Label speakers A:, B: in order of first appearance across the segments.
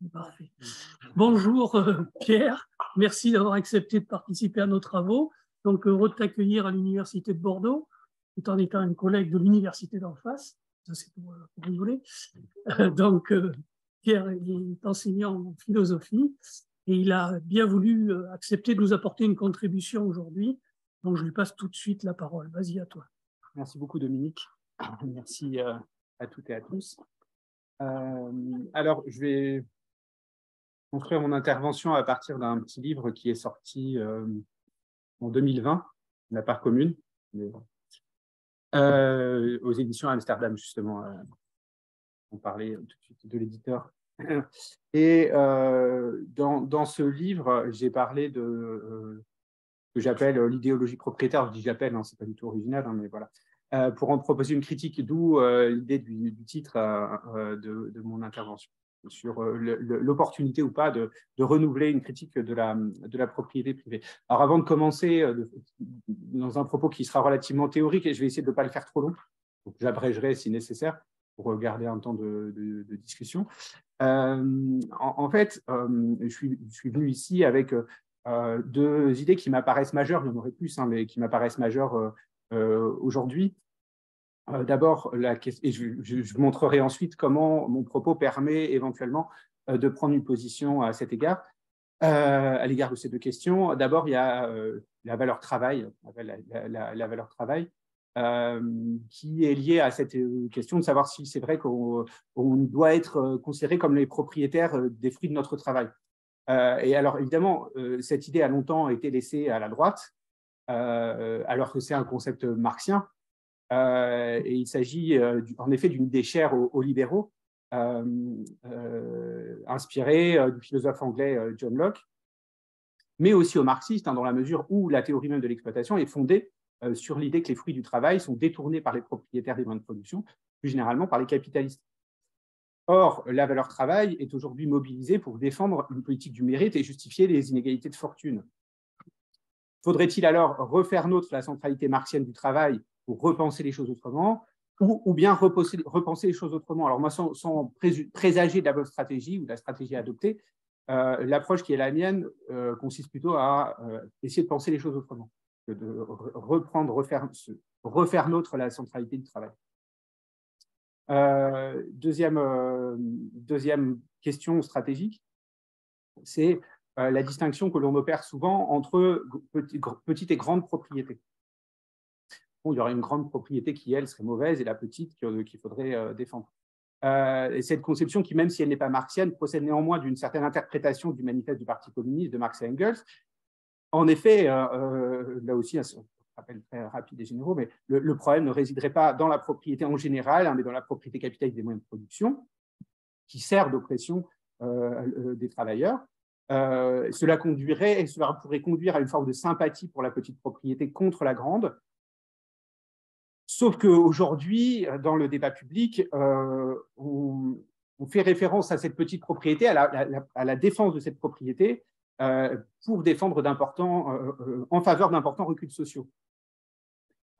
A: Parfait. Bonjour Pierre, merci d'avoir accepté de participer à nos travaux. Donc heureux de t'accueillir à l'Université de Bordeaux, tout en étant un collègue de l'université d'en face. Ça c'est pour rigoler. Donc Pierre est enseignant en philosophie et il a bien voulu accepter de nous apporter une contribution aujourd'hui. Donc je lui passe tout de suite la parole. Vas-y, à toi.
B: Merci beaucoup Dominique. Merci à toutes et à tous. Alors, je vais construire mon intervention à partir d'un petit livre qui est sorti en 2020, La part commune, aux éditions Amsterdam, justement. On parlait tout de suite de l'éditeur. Et dans ce livre, j'ai parlé de ce que j'appelle l'idéologie propriétaire. Je dis j'appelle, hein, c'est pas du tout original, hein, mais voilà. Pour en proposer une critique, d'où l'idée du titre de mon intervention, sur l'opportunité ou pas de renouveler une critique de la propriété privée. Alors avant de commencer, dans un propos qui sera relativement théorique, et je vais essayer de ne pas le faire trop long, donc j'abrégerai si nécessaire pour garder un temps de discussion. En fait, je suis venu ici avec deux idées qui m'apparaissent majeures, il y en aurait plus, hein, mais qui m'apparaissent majeures aujourd'hui. D'abord, et je montrerai ensuite comment mon propos permet éventuellement de prendre une position à cet égard, à l'égard de ces deux questions. D'abord, il y a la valeur travail, la valeur travail, qui est liée à cette question de savoir si c'est vrai qu'on doit être considéré comme les propriétaires des fruits de notre travail. Et alors, évidemment, cette idée a longtemps été laissée à la droite, alors que c'est un concept marxien. Et il s'agit en effet d'une idée chère aux libéraux, inspirée du philosophe anglais John Locke, mais aussi aux marxistes, hein, dans la mesure où la théorie même de l'exploitation est fondée sur l'idée que les fruits du travail sont détournés par les propriétaires des moyens de production, plus généralement par les capitalistes. Or, la valeur travail est aujourd'hui mobilisée pour défendre une politique du mérite et justifier les inégalités de fortune. Faudrait-il alors refaire nôtre la centralité marxienne du travail pour repenser les choses autrement, ou bien repenser les choses autrement? Alors moi, sans présager de la bonne stratégie ou de la stratégie adoptée, l'approche qui est la mienne consiste plutôt à essayer de penser les choses autrement, de refaire nôtre la centralité du travail. Deuxième question stratégique, c'est la distinction que l'on opère souvent entre petite et grande propriété. Bon, il y aurait une grande propriété qui, elle, serait mauvaise et la petite qu'il faudrait défendre. Et cette conception qui, même si elle n'est pas marxienne, procède néanmoins d'une certaine interprétation du manifeste du Parti communiste de Marx et Engels. En effet, là aussi, un rappel très rapide et généraux, mais le problème ne résiderait pas dans la propriété en général, hein, mais dans la propriété capitaliste des moyens de production, qui sert d'oppression des travailleurs. Cela pourrait conduire à une forme de sympathie pour la petite propriété contre la grande. Sauf qu'aujourd'hui, dans le débat public, on fait référence à cette petite propriété, à la défense de cette propriété, pour défendre en faveur d'importants reculs sociaux.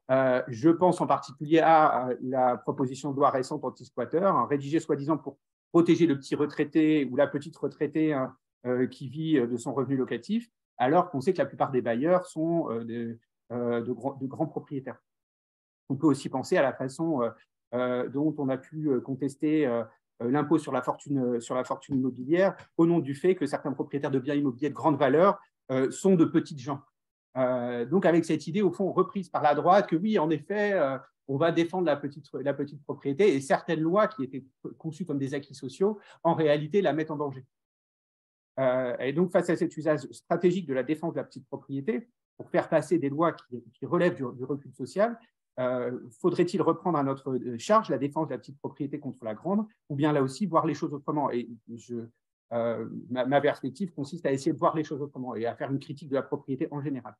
B: Je pense en particulier à la proposition de loi récente anti-squatter, hein, rédigée soi-disant pour protéger le petit retraité ou la petite retraitée qui vit de son revenu locatif, alors qu'on sait que la plupart des bailleurs sont de grands propriétaires. On peut aussi penser à la façon dont on a pu contester l'impôt sur la fortune immobilière au nom du fait que certains propriétaires de biens immobiliers de grande valeur sont de petites gens. Donc avec cette idée, au fond, reprise par la droite, que oui, en effet, on va défendre la petite propriété, et certaines lois qui étaient conçues comme des acquis sociaux, en réalité, la mettent en danger. Et donc, face à cet usage stratégique de la défense de la petite propriété, pour faire passer des lois qui relèvent du recul social, faudrait-il reprendre à notre charge la défense de la petite propriété contre la grande, ou bien là aussi voir les choses autrement? Et ma perspective consiste à essayer de voir les choses autrement et à faire une critique de la propriété en général,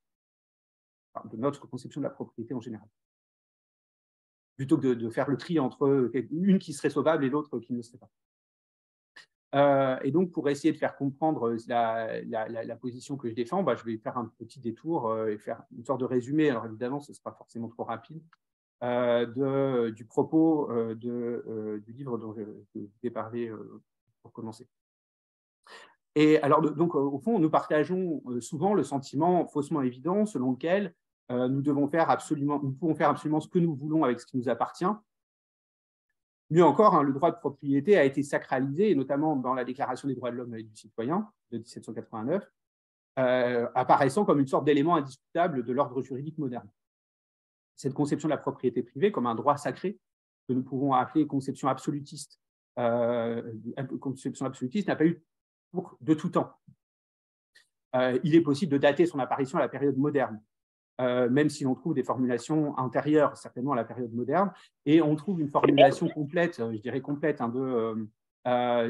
B: enfin, de notre conception de la propriété en général, plutôt que de faire le tri entre une qui serait sauvable et l'autre qui ne le serait pas. Et donc, pour essayer de faire comprendre la position que je défends, je vais faire un petit détour et faire une sorte de résumé. Alors évidemment, ce ne sera pas forcément trop rapide, du propos du livre dont je vais parler pour commencer. Et alors, donc, au fond, nous partageons souvent le sentiment faussement évident selon lequel nous pouvons faire absolument ce que nous voulons avec ce qui nous appartient. Mieux encore, hein, le droit de propriété a été sacralisé, et notamment dans la Déclaration des droits de l'homme et du citoyen de 1789, apparaissant comme une sorte d'élément indiscutable de l'ordre juridique moderne. Cette conception de la propriété privée comme un droit sacré, que nous pouvons appeler conception absolutiste n'a pas eu cours de tout temps. Il est possible de dater son apparition à la période moderne, même si l'on trouve des formulations antérieures certainement à la période moderne, et on trouve une formulation complète, je dirais complète, hein, de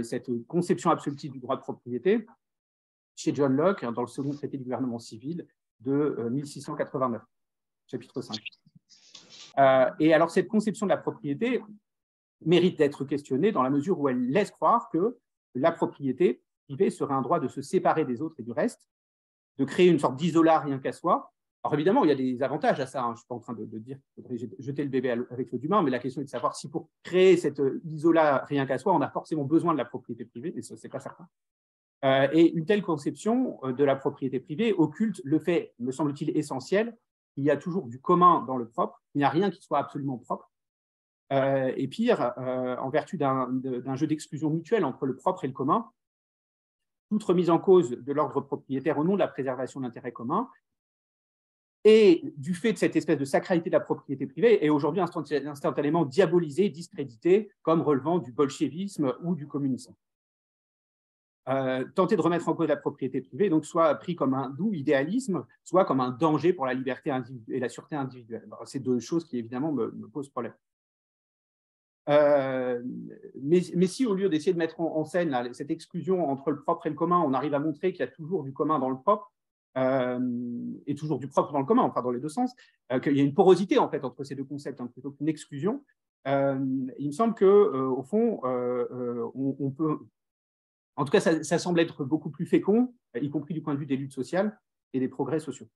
B: cette conception absolutiste du droit de propriété chez John Locke, hein, dans le second traité du gouvernement civil de 1689, chapitre 5. Et alors cette conception de la propriété mérite d'être questionnée dans la mesure où elle laisse croire que la propriété privée serait un droit de se séparer des autres et du reste, de créer une sorte d'isolat rien qu'à soi. Alors évidemment, il y a des avantages à ça, hein. Je ne suis pas en train de dire qu'il faudrait jeter le bébé avec l'eau du bain, mais la question est de savoir si pour créer cet isolat rien qu'à soi, on a forcément besoin de la propriété privée, et ce n'est pas certain. Et une telle conception de la propriété privée occulte le fait, me semble-t-il essentiel, qu'il y a toujours du commun dans le propre, il n'y a rien qui soit absolument propre. Et pire, en vertu d'un jeu d'exclusion mutuelle entre le propre et le commun, toute remise en cause de l'ordre propriétaire au nom de la préservation de l'intérêt commun, et du fait de cette espèce de sacralité de la propriété privée, est aujourd'hui instantanément diabolisée, discréditée, comme relevant du bolchevisme ou du communisme. Tenter de remettre en cause la propriété privée, donc soit pris comme un doux idéalisme, soit comme un danger pour la liberté et la sûreté individuelle. C'est deux choses qui, évidemment, me posent problème. Mais si, au lieu d'essayer de mettre en scène là, cette exclusion entre le propre et le commun, on arrive à montrer qu'il y a toujours du commun dans le propre, et toujours du propre dans le commun, enfin dans les deux sens, qu'il y a une porosité en fait entre ces deux concepts, hein, plutôt qu'une exclusion, il me semble qu'au fond, on peut… En tout cas, ça semble être beaucoup plus fécond, y compris du point de vue des luttes sociales et des progrès sociaux.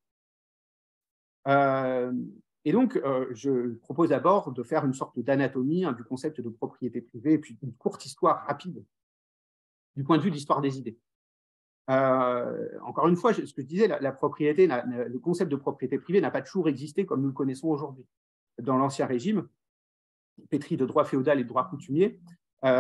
B: Et donc, je propose d'abord de faire une sorte d'anatomie, hein, du concept de propriété privée, et puis une courte histoire rapide du point de vue de l'histoire des idées. Encore une fois, ce que je disais, la propriété, le concept de propriété privée n'a pas toujours existé comme nous le connaissons aujourd'hui. Dans l'Ancien Régime, pétri de droit féodal et de droit coutumier, les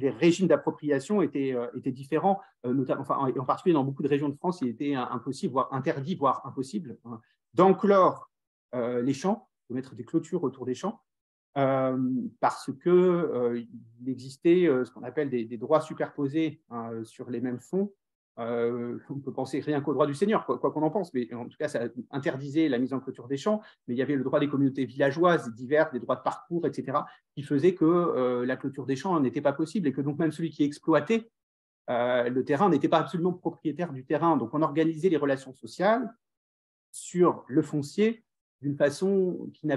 B: régimes d'appropriation étaient différents, notamment, en particulier dans beaucoup de régions de France, il était impossible, voire interdit, voire impossible, hein, d'enclore les champs, de mettre des clôtures autour des champs, parce qu'il existait ce qu'on appelle des droits superposés, hein, sur les mêmes fonds. On peut penser rien qu'au droit du seigneur, quoi qu'on en pense, mais en tout cas, ça interdisait la mise en clôture des champs, mais il y avait le droit des communautés villageoises divers, des droits de parcours, etc., qui faisaient que la clôture des champs n'était pas possible, et que donc même celui qui exploitait le terrain n'était pas absolument propriétaire du terrain. Donc on organisait les relations sociales sur le foncier d'une façon qui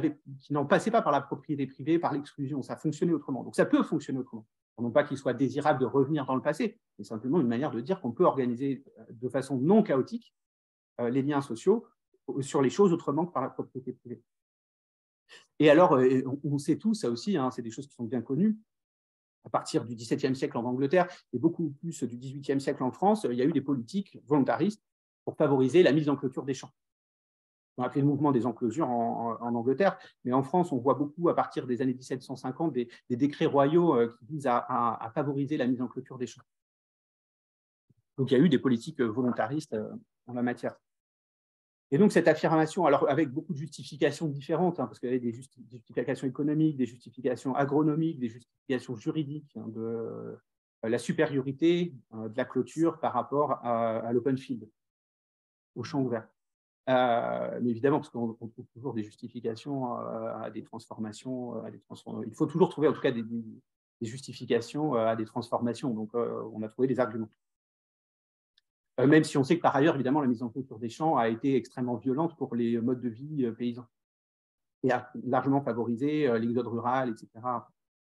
B: n'en passait pas par la propriété privée, par l'exclusion. Ça fonctionnait autrement. Donc ça peut fonctionner autrement. Non pas qu'il soit désirable de revenir dans le passé, mais simplement une manière de dire qu'on peut organiser de façon non chaotique les liens sociaux sur les choses autrement que par la propriété privée. Et alors, on sait tous, ça aussi, hein, c'est des choses qui sont bien connues, à partir du XVIIe siècle en Angleterre et beaucoup plus du XVIIIe siècle en France, il y a eu des politiques volontaristes pour favoriser la mise en clôture des champs. On a appelé le mouvement des enclosures en Angleterre, mais en France, on voit beaucoup, à partir des années 1750, des décrets royaux qui visent à favoriser la mise en clôture des champs. Donc, il y a eu des politiques volontaristes en la matière. Et donc, cette affirmation, alors avec beaucoup de justifications différentes, hein, parce qu'il y avait des justifications économiques, des justifications agronomiques, des justifications juridiques, hein, de la supériorité de la clôture par rapport à l'open field, au champ ouvert. Mais évidemment, parce qu'on trouve toujours des justifications à des transformations, il faut toujours trouver en tout cas des justifications à des transformations. Donc, on a trouvé des arguments. Même si on sait que par ailleurs, évidemment, la mise en clôture des champs a été extrêmement violente pour les modes de vie paysans et a largement favorisé l'exode rural, etc.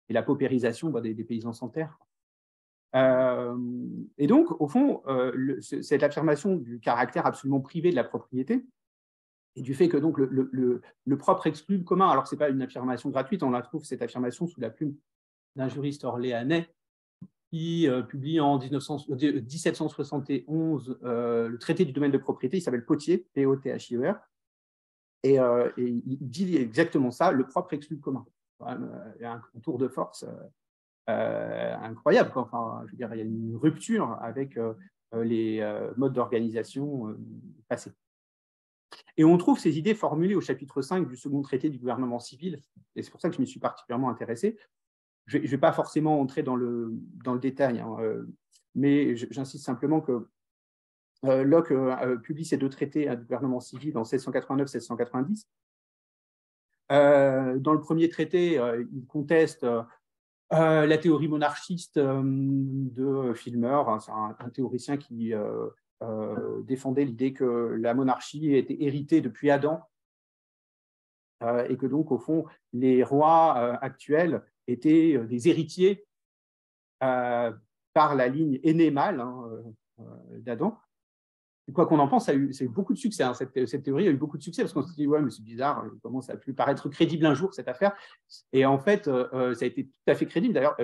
B: et la paupérisation des paysans sans terre. Et donc, au fond, cette affirmation du caractère absolument privé de la propriété et du fait que donc, le propre exclut le commun, alors ce n'est pas une affirmation gratuite, on la trouve cette affirmation sous la plume d'un juriste orléanais qui publie en 1771 le traité du domaine de propriété. Il s'appelle Pothier, P-O-T-H-I-E-R. Et il dit exactement ça, le propre exclut le commun. Il y a un tour de force incroyable. Enfin, je veux dire, il y a une rupture avec les modes d'organisation passés. Et on trouve ces idées formulées au chapitre 5 du second traité du gouvernement civil, et c'est pour ça que je m'y suis particulièrement intéressé. Je ne vais pas forcément entrer dans le détail, hein, mais j'insiste simplement que Locke publie ces deux traités du gouvernement civil en 1689-1690. Dans le premier traité, il conteste la théorie monarchiste de Filmer. Hein, c'est un théoricien qui défendait l'idée que la monarchie était héritée depuis Adam et que donc, au fond, les rois actuels étaient des héritiers par la ligne aînée mâle d'Adam. Quoi qu'on en pense, ça a eu beaucoup de succès. Hein. Cette théorie a eu beaucoup de succès parce qu'on se dit, ouais, mais c'est bizarre, comment ça a pu paraître crédible un jour, cette affaire. Et en fait, ça a été tout à fait crédible. D'ailleurs,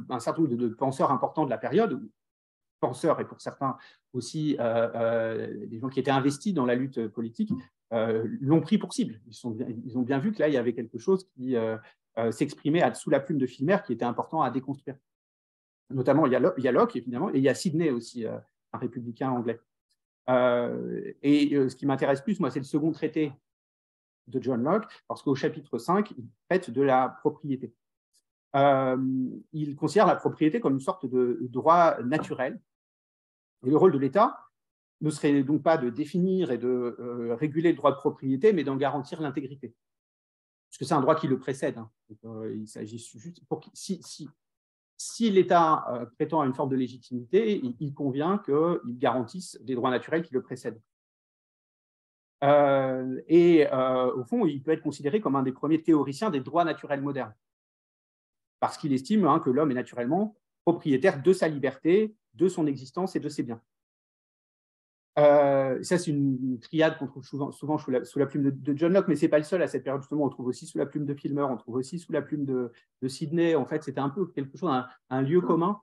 B: un certain nombre de penseurs importants de la période, penseurs et pour certains aussi des gens qui étaient investis dans la lutte politique, l'ont pris pour cible. Ils ont bien vu que là, il y avait quelque chose qui s'exprimait sous la plume de Filmer qui était important à déconstruire. Notamment, il y a Locke, évidemment, et il y a Sidney aussi, un républicain anglais. Ce qui m'intéresse plus, moi, c'est le second traité de John Locke, parce qu'au chapitre 5, il traite de la propriété. Il considère la propriété comme une sorte de droit naturel. Et le rôle de l'État ne serait donc pas de définir et de réguler le droit de propriété, mais d'en garantir l'intégrité. Parce que c'est un droit qui le précède. Hein. Donc, il s'agit juste pour si l'État prétend à une forme de légitimité, il convient qu'il garantisse des droits naturels qui le précèdent. Au fond, il peut être considéré comme un des premiers théoriciens des droits naturels modernes, parce qu'il estime que l'homme est naturellement propriétaire de sa liberté, de son existence et de ses biens. Ça, c'est une triade qu'on trouve souvent sous la plume de John Locke, mais ce n'est pas le seul à cette période. Justement, on trouve aussi sous la plume de Filmer, on trouve aussi sous la plume de Sidney. En fait, c'était un peu quelque chose, un lieu commun,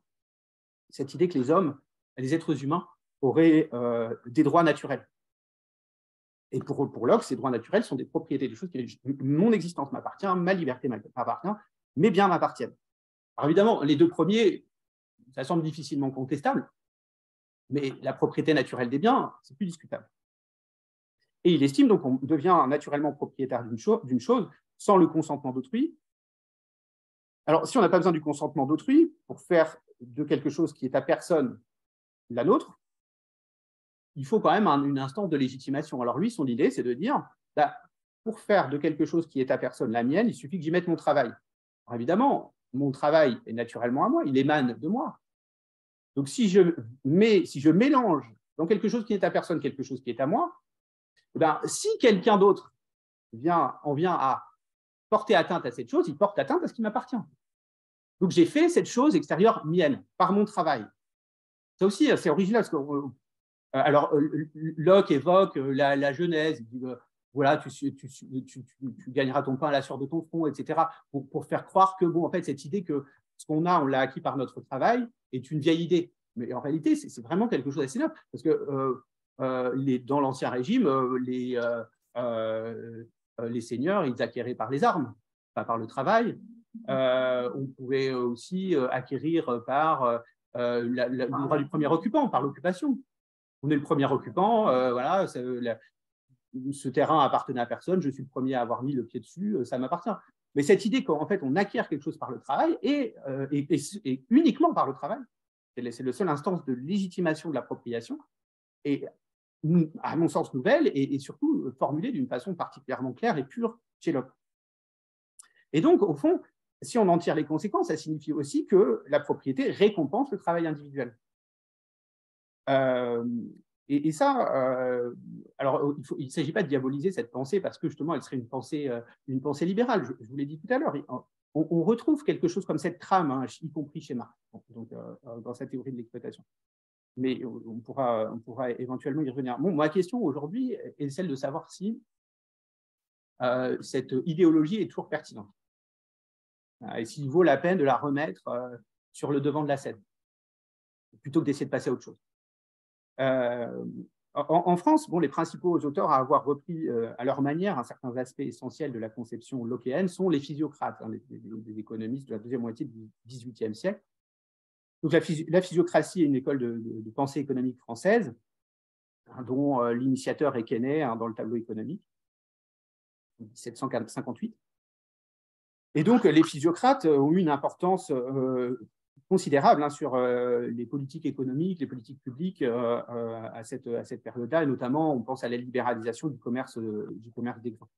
B: cette idée que les êtres humains, auraient des droits naturels. Et pour Locke, ces droits naturels sont des propriétés, des choses qui, mon existence m'appartient, ma liberté m'appartient, mes biens m'appartiennent. Alors évidemment, les deux premiers, ça semble difficilement contestable, mais la propriété naturelle des biens, c'est plus discutable. Et il estime donc qu'on devient naturellement propriétaire d'une chose sans le consentement d'autrui. Alors, si on n'a pas besoin du consentement d'autrui pour faire de quelque chose qui est à personne la nôtre, il faut quand même une instance de légitimation. Alors lui, son idée, c'est de dire, pour faire de quelque chose qui est à personne la mienne, il suffit que j'y mette mon travail. Alors évidemment, mon travail est naturellement à moi, il émane de moi. Donc, si je mélange dans quelque chose qui est à personne, quelque chose qui est à moi, si quelqu'un d'autre en vient à porter atteinte à cette chose, il porte atteinte à ce qui m'appartient. Donc, j'ai fait cette chose extérieure mienne, par mon travail. Ça aussi, c'est original. Parce que, alors, Locke évoque la Genèse. Il dit, voilà, tu gagneras ton pain à la sueur de ton front, etc. Pour faire croire que, en fait, cette idée que ce qu'on a, on l'a acquis par notre travail, est une vieille idée. Mais en réalité, c'est vraiment quelque chose d'assez noble. Parce que dans l'Ancien Régime, les seigneurs, ils acquéraient par les armes, pas par le travail. On pouvait aussi acquérir par le droit du premier occupant, par l'occupation. On est le premier occupant, voilà, ce terrain appartenait à personne, je suis le premier à avoir mis le pied dessus, ça m'appartient. Mais cette idée qu'en fait, on acquiert quelque chose par le travail et uniquement par le travail, c'est la seule instance de légitimation de l'appropriation, et à mon sens nouvelle, et surtout formulée d'une façon particulièrement claire et pure chez Locke. Et donc, au fond, si on en tire les conséquences, ça signifie aussi que la propriété récompense le travail individuel. Et ça, alors il ne s'agit pas de diaboliser cette pensée parce que justement elle serait une pensée libérale. Je vous l'ai dit tout à l'heure, on retrouve quelque chose comme cette trame, y compris chez Marx, donc, dans sa théorie de l'exploitation. Mais on pourra éventuellement y revenir. Bon, ma question aujourd'hui est celle de savoir si cette idéologie est toujours pertinente et s'il vaut la peine de la remettre sur le devant de la scène, plutôt que d'essayer de passer à autre chose. En France, bon, les principaux auteurs à avoir repris à leur manière un certain aspect essentiel de la conception lockéenne sont les physiocrates, hein, des économistes de la deuxième moitié du XVIIIe siècle. Donc, la physiocratie est une école de pensée économique française, hein, dont l'initiateur est Quesnay, hein, dans le tableau économique, en 1758. Et donc, les physiocrates ont eu une importance considérable, hein, sur les politiques économiques, les politiques publiques à cette période-là, et notamment, on pense à la libéralisation du commerce des grains,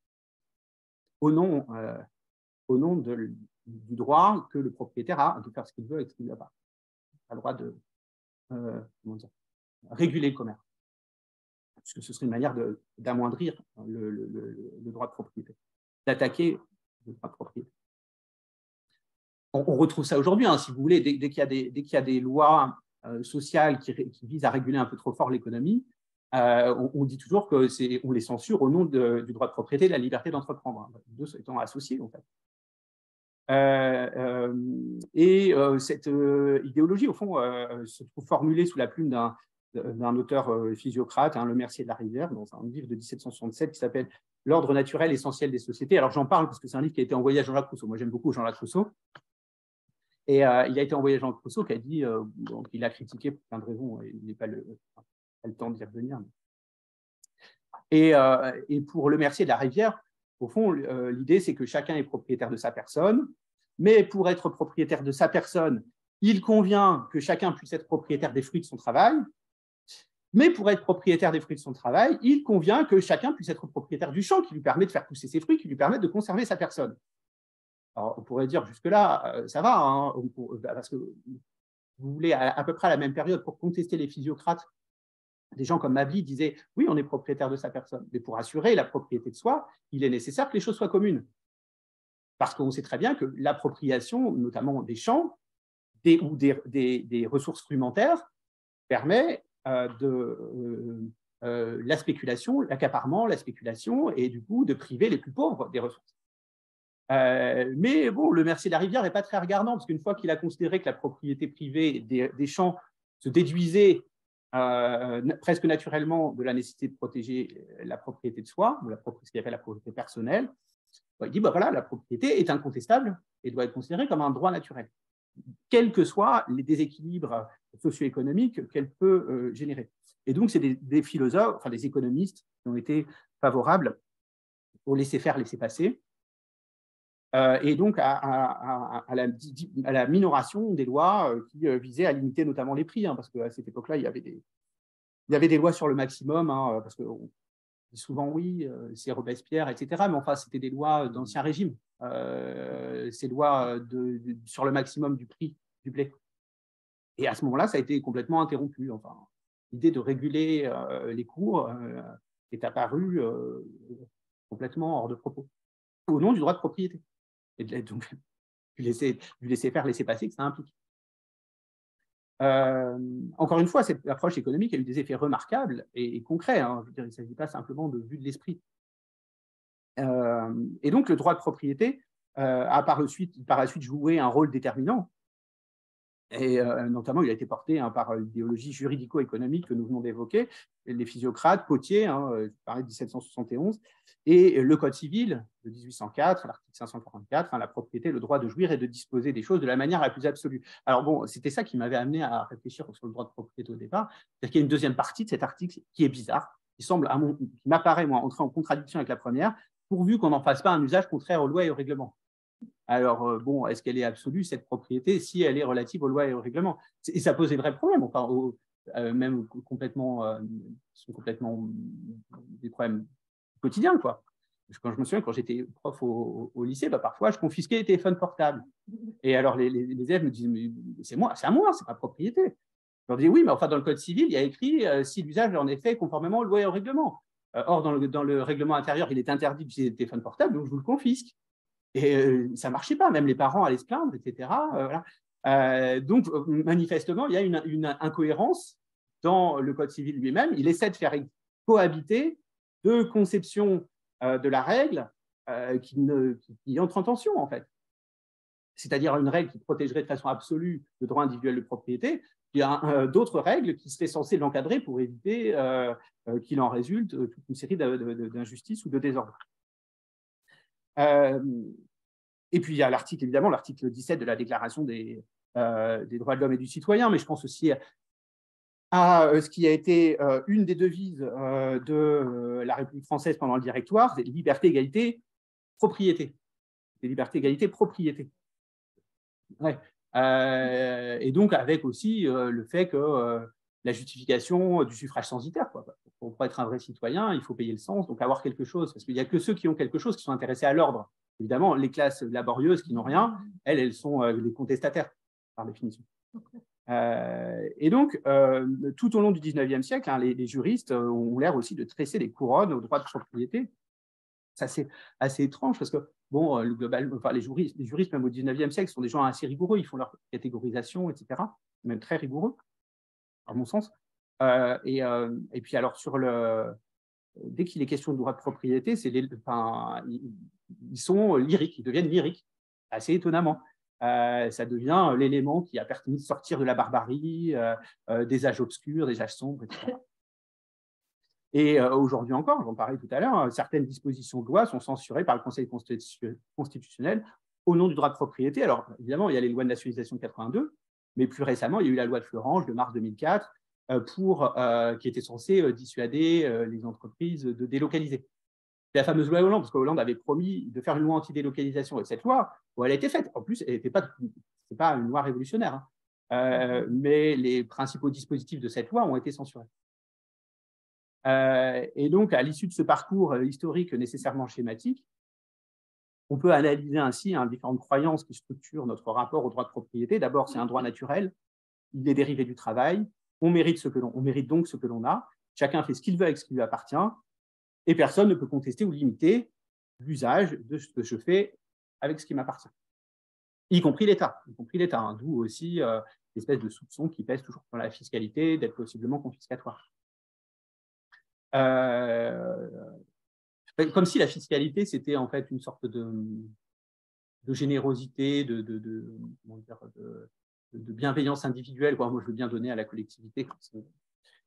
B: au nom du droit que le propriétaire a de faire ce qu'il veut avec ce qu'il n'a pas. Il a le droit de réguler le commerce, puisque ce serait une manière d'amoindrir le droit de propriété, d'attaquer le droit de propriété. On retrouve ça aujourd'hui, hein, si vous voulez, dès qu'il y a des lois sociales qui visent à réguler un peu trop fort l'économie, on dit toujours qu'on les censure au nom du droit de propriété et de la liberté d'entreprendre, hein, deux étant associés en fait. Cette idéologie, au fond, se trouve formulée sous la plume d'un auteur physiocrate, hein, Le Mercier de la Rivière, dans un livre de 1767 qui s'appelle « L'ordre naturel essentiel des sociétés ». Alors j'en parle parce que c'est un livre qui a été envoyé à Jean-Jacques Rousseau. Moi j'aime beaucoup Jean-Jacques Rousseau. Et il a été envoyé à Jean-Jacques Rousseau qui a dit, il a critiqué pour plein de raisons, il n'est pas le temps d'y revenir. Et pour Le Mercier de la Rivière, au fond, l'idée c'est que chacun est propriétaire de sa personne, mais pour être propriétaire de sa personne, il convient que chacun puisse être propriétaire des fruits de son travail, mais pour être propriétaire des fruits de son travail, il convient que chacun puisse être propriétaire du champ qui lui permet de faire pousser ses fruits, qui lui permet de conserver sa personne. Alors, on pourrait dire jusque-là, ça va, hein, parce que vous voulez, à peu près à la même période, pour contester les physiocrates, des gens comme Mably disaient « oui, on est propriétaire de sa personne, mais pour assurer la propriété de soi, il est nécessaire que les choses soient communes. » Parce qu'on sait très bien que l'appropriation, notamment des champs ou des ressources frumentaires, permet la spéculation, l'accaparement, la spéculation, et du coup de priver les plus pauvres des ressources. Mais bon, Le Mercier de la Rivière n'est pas très regardant, parce qu'une fois qu'il a considéré que la propriété privée des champs se déduisait presque naturellement de la nécessité de protéger la propriété de soi, ou ce qu'il appelle la propriété personnelle, il dit, voilà, la propriété est incontestable et doit être considérée comme un droit naturel, quels que soient les déséquilibres socio-économiques qu'elle peut générer. Et donc, c'est des philosophes, enfin des économistes qui ont été favorables au laisser faire, laisser passer, et donc à la minoration des lois qui visaient à limiter notamment les prix, hein, parce qu'à cette époque-là, il y avait des lois sur le maximum, hein, parce qu'on dit souvent oui, c'est Robespierre, etc., mais enfin, c'était des lois d'Ancien Régime, ces lois sur le maximum du prix du blé. Et à ce moment-là, ça a été complètement interrompu. Enfin, l'idée de réguler les cours est apparue complètement hors de propos, au nom du droit de propriété. Et donc, du laisser faire, laisser passer, que ça implique. Encore une fois, cette approche économique a eu des effets remarquables et concrets, hein. Je veux dire, il ne s'agit pas simplement de vue de l'esprit. Et donc, le droit de propriété a par la suite joué un rôle déterminant. Et notamment, il a été porté, hein, par l'idéologie juridico-économique que nous venons d'évoquer, les physiocrates, Pothier, hein, je parlais de 1771, et le Code civil de 1804, l'article 544, hein, la propriété, le droit de jouir et de disposer des choses de la manière la plus absolue. Alors bon, c'était ça qui m'avait amené à réfléchir sur le droit de propriété au départ, c'est-à-dire qu'il y a une deuxième partie de cet article qui est bizarre, qui m'apparaît, moi, entrer en contradiction avec la première, pourvu qu'on n'en fasse pas un usage contraire aux lois et aux règlements. Alors, bon, est-ce qu'elle est absolue, cette propriété, si elle est relative aux lois et aux règlements? Et ça pose des vrais problèmes, enfin, même complètement des problèmes quotidiens, quoi. Quand je me souviens, quand j'étais prof au lycée, parfois, je confisquais les téléphones portables. Et alors, les élèves me disent, mais c'est à moi, c'est ma propriété. Je leur dis, oui, mais enfin, dans le Code civil, il y a écrit si l'usage en est fait conformément aux lois et aux règlements. Or, dans le règlement intérieur, il est interdit d'utiliser des téléphones portables, donc je vous le confisque. Et ça ne marchait pas, même les parents allaient se plaindre, etc. Voilà. Donc, manifestement, il y a une incohérence dans le Code civil lui-même. Il essaie de faire cohabiter deux conceptions de la règle qui entrent en tension, en fait. c'est-à-dire une règle qui protégerait de façon absolue le droit individuel de propriété, il y a d'autres règles qui seraient censées l'encadrer pour éviter qu'il en résulte toute une série d'injustices ou de désordres. Et puis il y a l'article, évidemment, l'article 17 de la Déclaration des droits de l'homme et du citoyen, mais je pense aussi à ce qui a été une des devises de la République française pendant le Directoire, c'est liberté, égalité, propriété. Liberté, égalité, propriété. Ouais. Et donc avec aussi le fait que la justification du suffrage censitaire, quoi. Pour être un vrai citoyen, il faut payer le cens, donc avoir quelque chose, parce qu'il n'y a que ceux qui ont quelque chose qui sont intéressés à l'ordre. Évidemment, les classes laborieuses qui n'ont rien, elles sont les contestataires, par définition. Et donc, tout au long du 19e siècle, hein, les juristes ont l'air aussi de tresser des couronnes au droit de propriété. C'est assez étrange parce que, bon, enfin, les juristes, même au 19e siècle, sont des gens assez rigoureux, ils font leur catégorisation, etc., même très rigoureux, à mon sens. Et puis, alors, dès qu'il est question de droit de propriété, ils sont lyriques, ils deviennent lyriques, assez étonnamment. Ça devient l'élément qui a permis de sortir de la barbarie, des âges obscurs, des âges sombres, etc. Et aujourd'hui encore, j'en parlais tout à l'heure, certaines dispositions de loi sont censurées par le Conseil constitutionnel au nom du droit de propriété. Alors, évidemment, il y a les lois de nationalisation de 82, mais plus récemment, il y a eu la loi de Fleurange de mars 2004 qui était censée dissuader les entreprises de délocaliser. C'est la fameuse loi Hollande, parce que Hollande avait promis de faire une loi anti-délocalisation. Et cette loi, bon, elle a été faite. En plus, ce n'est pas une loi révolutionnaire, hein. Mais les principaux dispositifs de cette loi ont été censurés. Et donc, à l'issue de ce parcours historique nécessairement schématique, on peut analyser ainsi différentes croyances qui structurent notre rapport au droit de propriété. D'abord, c'est un droit naturel, il est dérivé du travail, on mérite donc ce que l'on a, chacun fait ce qu'il veut avec ce qui lui appartient, et personne ne peut contester ou limiter l'usage de ce que je fais avec ce qui m'appartient, y compris l'État, hein, d'où aussi l'espèce de soupçon qui pèse toujours sur la fiscalité d'être possiblement confiscatoire. Comme si la fiscalité, c'était en fait une sorte de générosité, de bienveillance individuelle. Moi, je veux bien donner à la collectivité.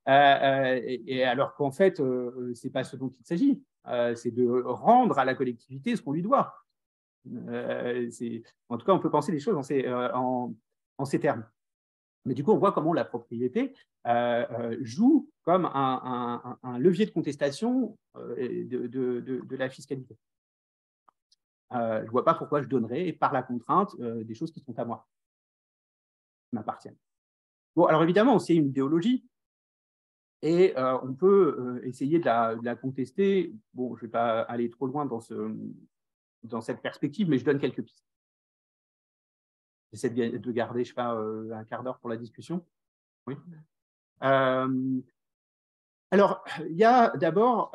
B: Et alors qu'en fait, ce n'est pas ce dont il s'agit. C'est de rendre à la collectivité ce qu'on lui doit. En tout cas, on peut penser les choses en ces termes. Mais du coup, on voit comment la propriété joue comme un levier de contestation de la fiscalité. Je ne vois pas pourquoi je donnerais, par la contrainte, des choses qui sont à moi, qui m'appartiennent. Bon, alors évidemment, c'est une idéologie, et on peut essayer de la contester. Bon, je ne vais pas aller trop loin dans cette perspective, mais je donne quelques pistes. J'essaie de garder, je sais pas, un quart d'heure pour la discussion. Oui. Alors, il y a d'abord,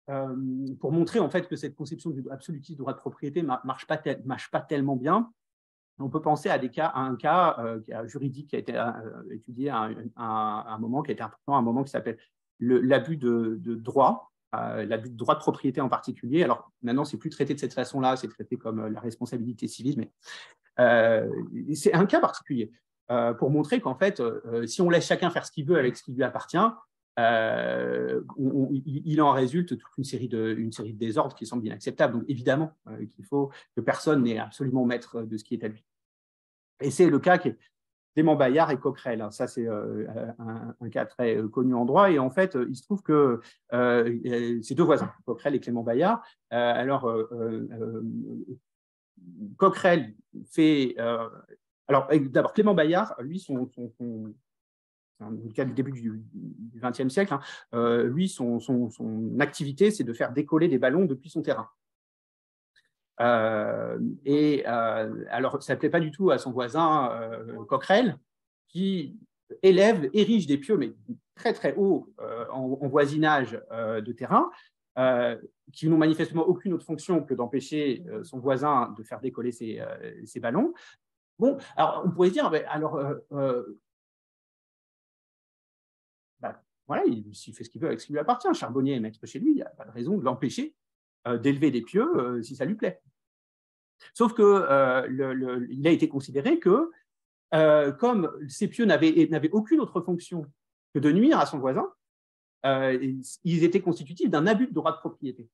B: pour montrer en fait que cette conception du absolutisme du droit de propriété ne marche pas tellement bien, on peut penser à un cas juridique qui a été étudié à un moment qui a été important, un moment qui s'appelle l'abus de droit. L'abus de droit de propriété en particulier. Alors maintenant, c'est plus traité de cette façon-là, c'est traité comme la responsabilité civile, mais c'est un cas particulier pour montrer qu'en fait, si on laisse chacun faire ce qu'il veut avec ce qui lui appartient, il en résulte toute une série de désordres qui semblent inacceptables. Donc évidemment qu'il faut que personne n'est absolument maître de ce qui est à lui. Et c'est le cas qui est Clément Bayard et Coquerel. Ça, c'est un cas très connu en droit. Et en fait, il se trouve que c'est deux voisins, Coquerel et Clément Bayard. Coquerel fait… alors, d'abord, Clément Bayard, lui, c'est le cas du début du XXe siècle, hein, lui, son activité, c'est de faire décoller des ballons depuis son terrain. Alors, ça ne plaît pas du tout à son voisin Coquerel, qui érige des pieux, mais très très haut en voisinage de terrain, qui n'ont manifestement aucune autre fonction que d'empêcher son voisin de faire décoller ses ballons. Bon, alors on pourrait se dire, voilà, il fait ce qu'il veut avec ce qui lui appartient. Charbonnier est maître chez lui, il n'y a pas de raison de l'empêcher d'élever des pieux si ça lui plaît. Sauf que il a été considéré que, comme ces pieux n'avaient aucune autre fonction que de nuire à son voisin, ils étaient constitutifs d'un abus de droit de propriété.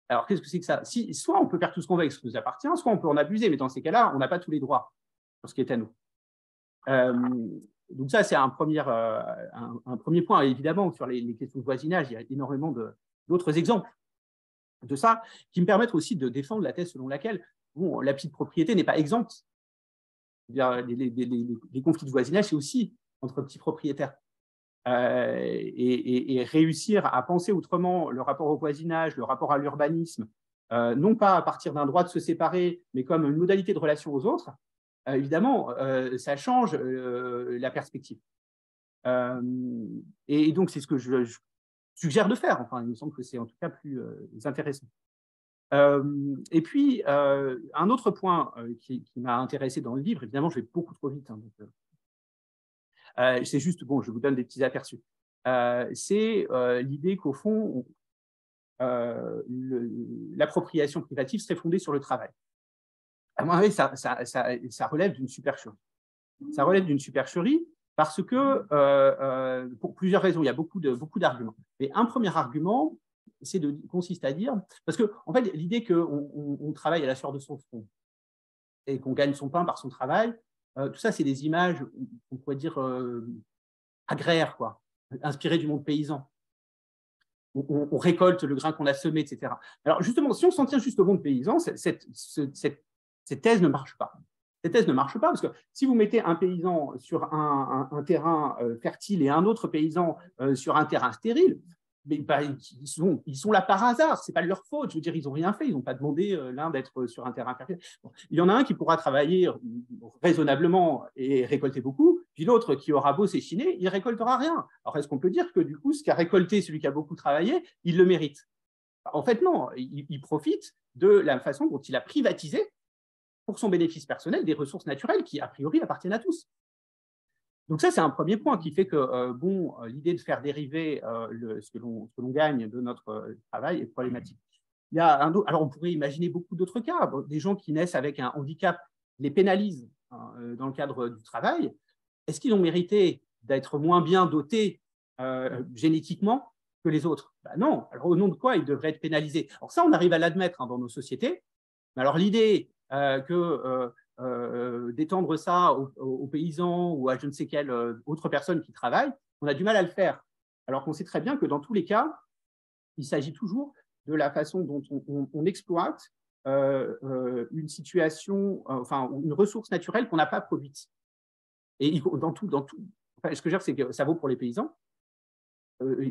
B: Alors, qu'est-ce que c'est que ça? Soit on peut faire tout ce qu'on veut avec ce qui nous appartient, soit on peut en abuser, mais dans ces cas-là, on n'a pas tous les droits sur ce qui est à nous. Donc ça, c'est un premier point. Et évidemment, sur les questions de voisinage, il y a énormément d'autres exemples de ça qui me permettent aussi de défendre la thèse selon laquelle bon, la petite propriété n'est pas exempte. Les conflits de voisinage, c'est aussi entre petits propriétaires. Et réussir à penser autrement le rapport au voisinage, le rapport à l'urbanisme, non pas à partir d'un droit de se séparer, mais comme une modalité de relation aux autres, évidemment, ça change la perspective. Et donc, c'est ce que je suggère de faire. Enfin, il me semble que c'est en tout cas plus intéressant. Et puis, un autre point qui m'a intéressé dans le livre, évidemment, je vais beaucoup trop vite, hein, donc, c'est juste, bon, je vous donne des petits aperçus. C'est l'idée qu'au fond, l'appropriation privative serait fondée sur le travail. À mon avis, ça relève d'une supercherie. Ça relève d'une supercherie parce que, pour plusieurs raisons, il y a beaucoup d'arguments. Et un premier argument, consiste à dire, parce que en fait, l'idée qu'on travaille à la sueur de son front et qu'on gagne son pain par son travail, tout ça, c'est des images, on pourrait dire, agraires, quoi, inspirées du monde paysan. On récolte le grain qu'on a semé, etc. Alors justement, si on s'en tient juste au monde paysan, cette thèse ne marche pas. Cette thèse ne marche pas parce que si vous mettez un paysan sur un terrain fertile et un autre paysan sur un terrain stérile, mais bah, ils sont là par hasard, ce n'est pas de leur faute. Je veux dire, ils n'ont rien fait, ils n'ont pas demandé l'un d'être sur un terrain fertile. Bon, il y en a un qui pourra travailler raisonnablement et récolter beaucoup, puis l'autre qui aura beau s'échiner, il ne récoltera rien. Alors, est-ce qu'on peut dire que du coup, ce qu'a récolté celui qui a beaucoup travaillé, il le mérite? En fait, non, il profite de la façon dont il a privatisé, pour son bénéfice personnel, des ressources naturelles qui, a priori, appartiennent à tous. Donc ça, c'est un premier point qui fait que bon, l'idée de faire dériver ce que l'on gagne de notre travail est problématique. Il y a alors, on pourrait imaginer beaucoup d'autres cas. Des gens qui naissent avec un handicap les pénalisent dans le cadre du travail. Est-ce qu'ils ont mérité d'être moins bien dotés génétiquement que les autres? Ben non. Alors, au nom de quoi ils devraient être pénalisés? Alors ça, on arrive à l'admettre dans nos sociétés. Mais alors, l'idée d'étendre ça aux paysans ou à je ne sais quelle autre personne qui travaille, on a du mal à le faire. Alors qu'on sait très bien que dans tous les cas, il s'agit toujours de la façon dont on exploite une situation, enfin une ressource naturelle qu'on n'a pas produite. Et dans tout, enfin, ce que je veux dire, c'est que ça vaut pour les paysans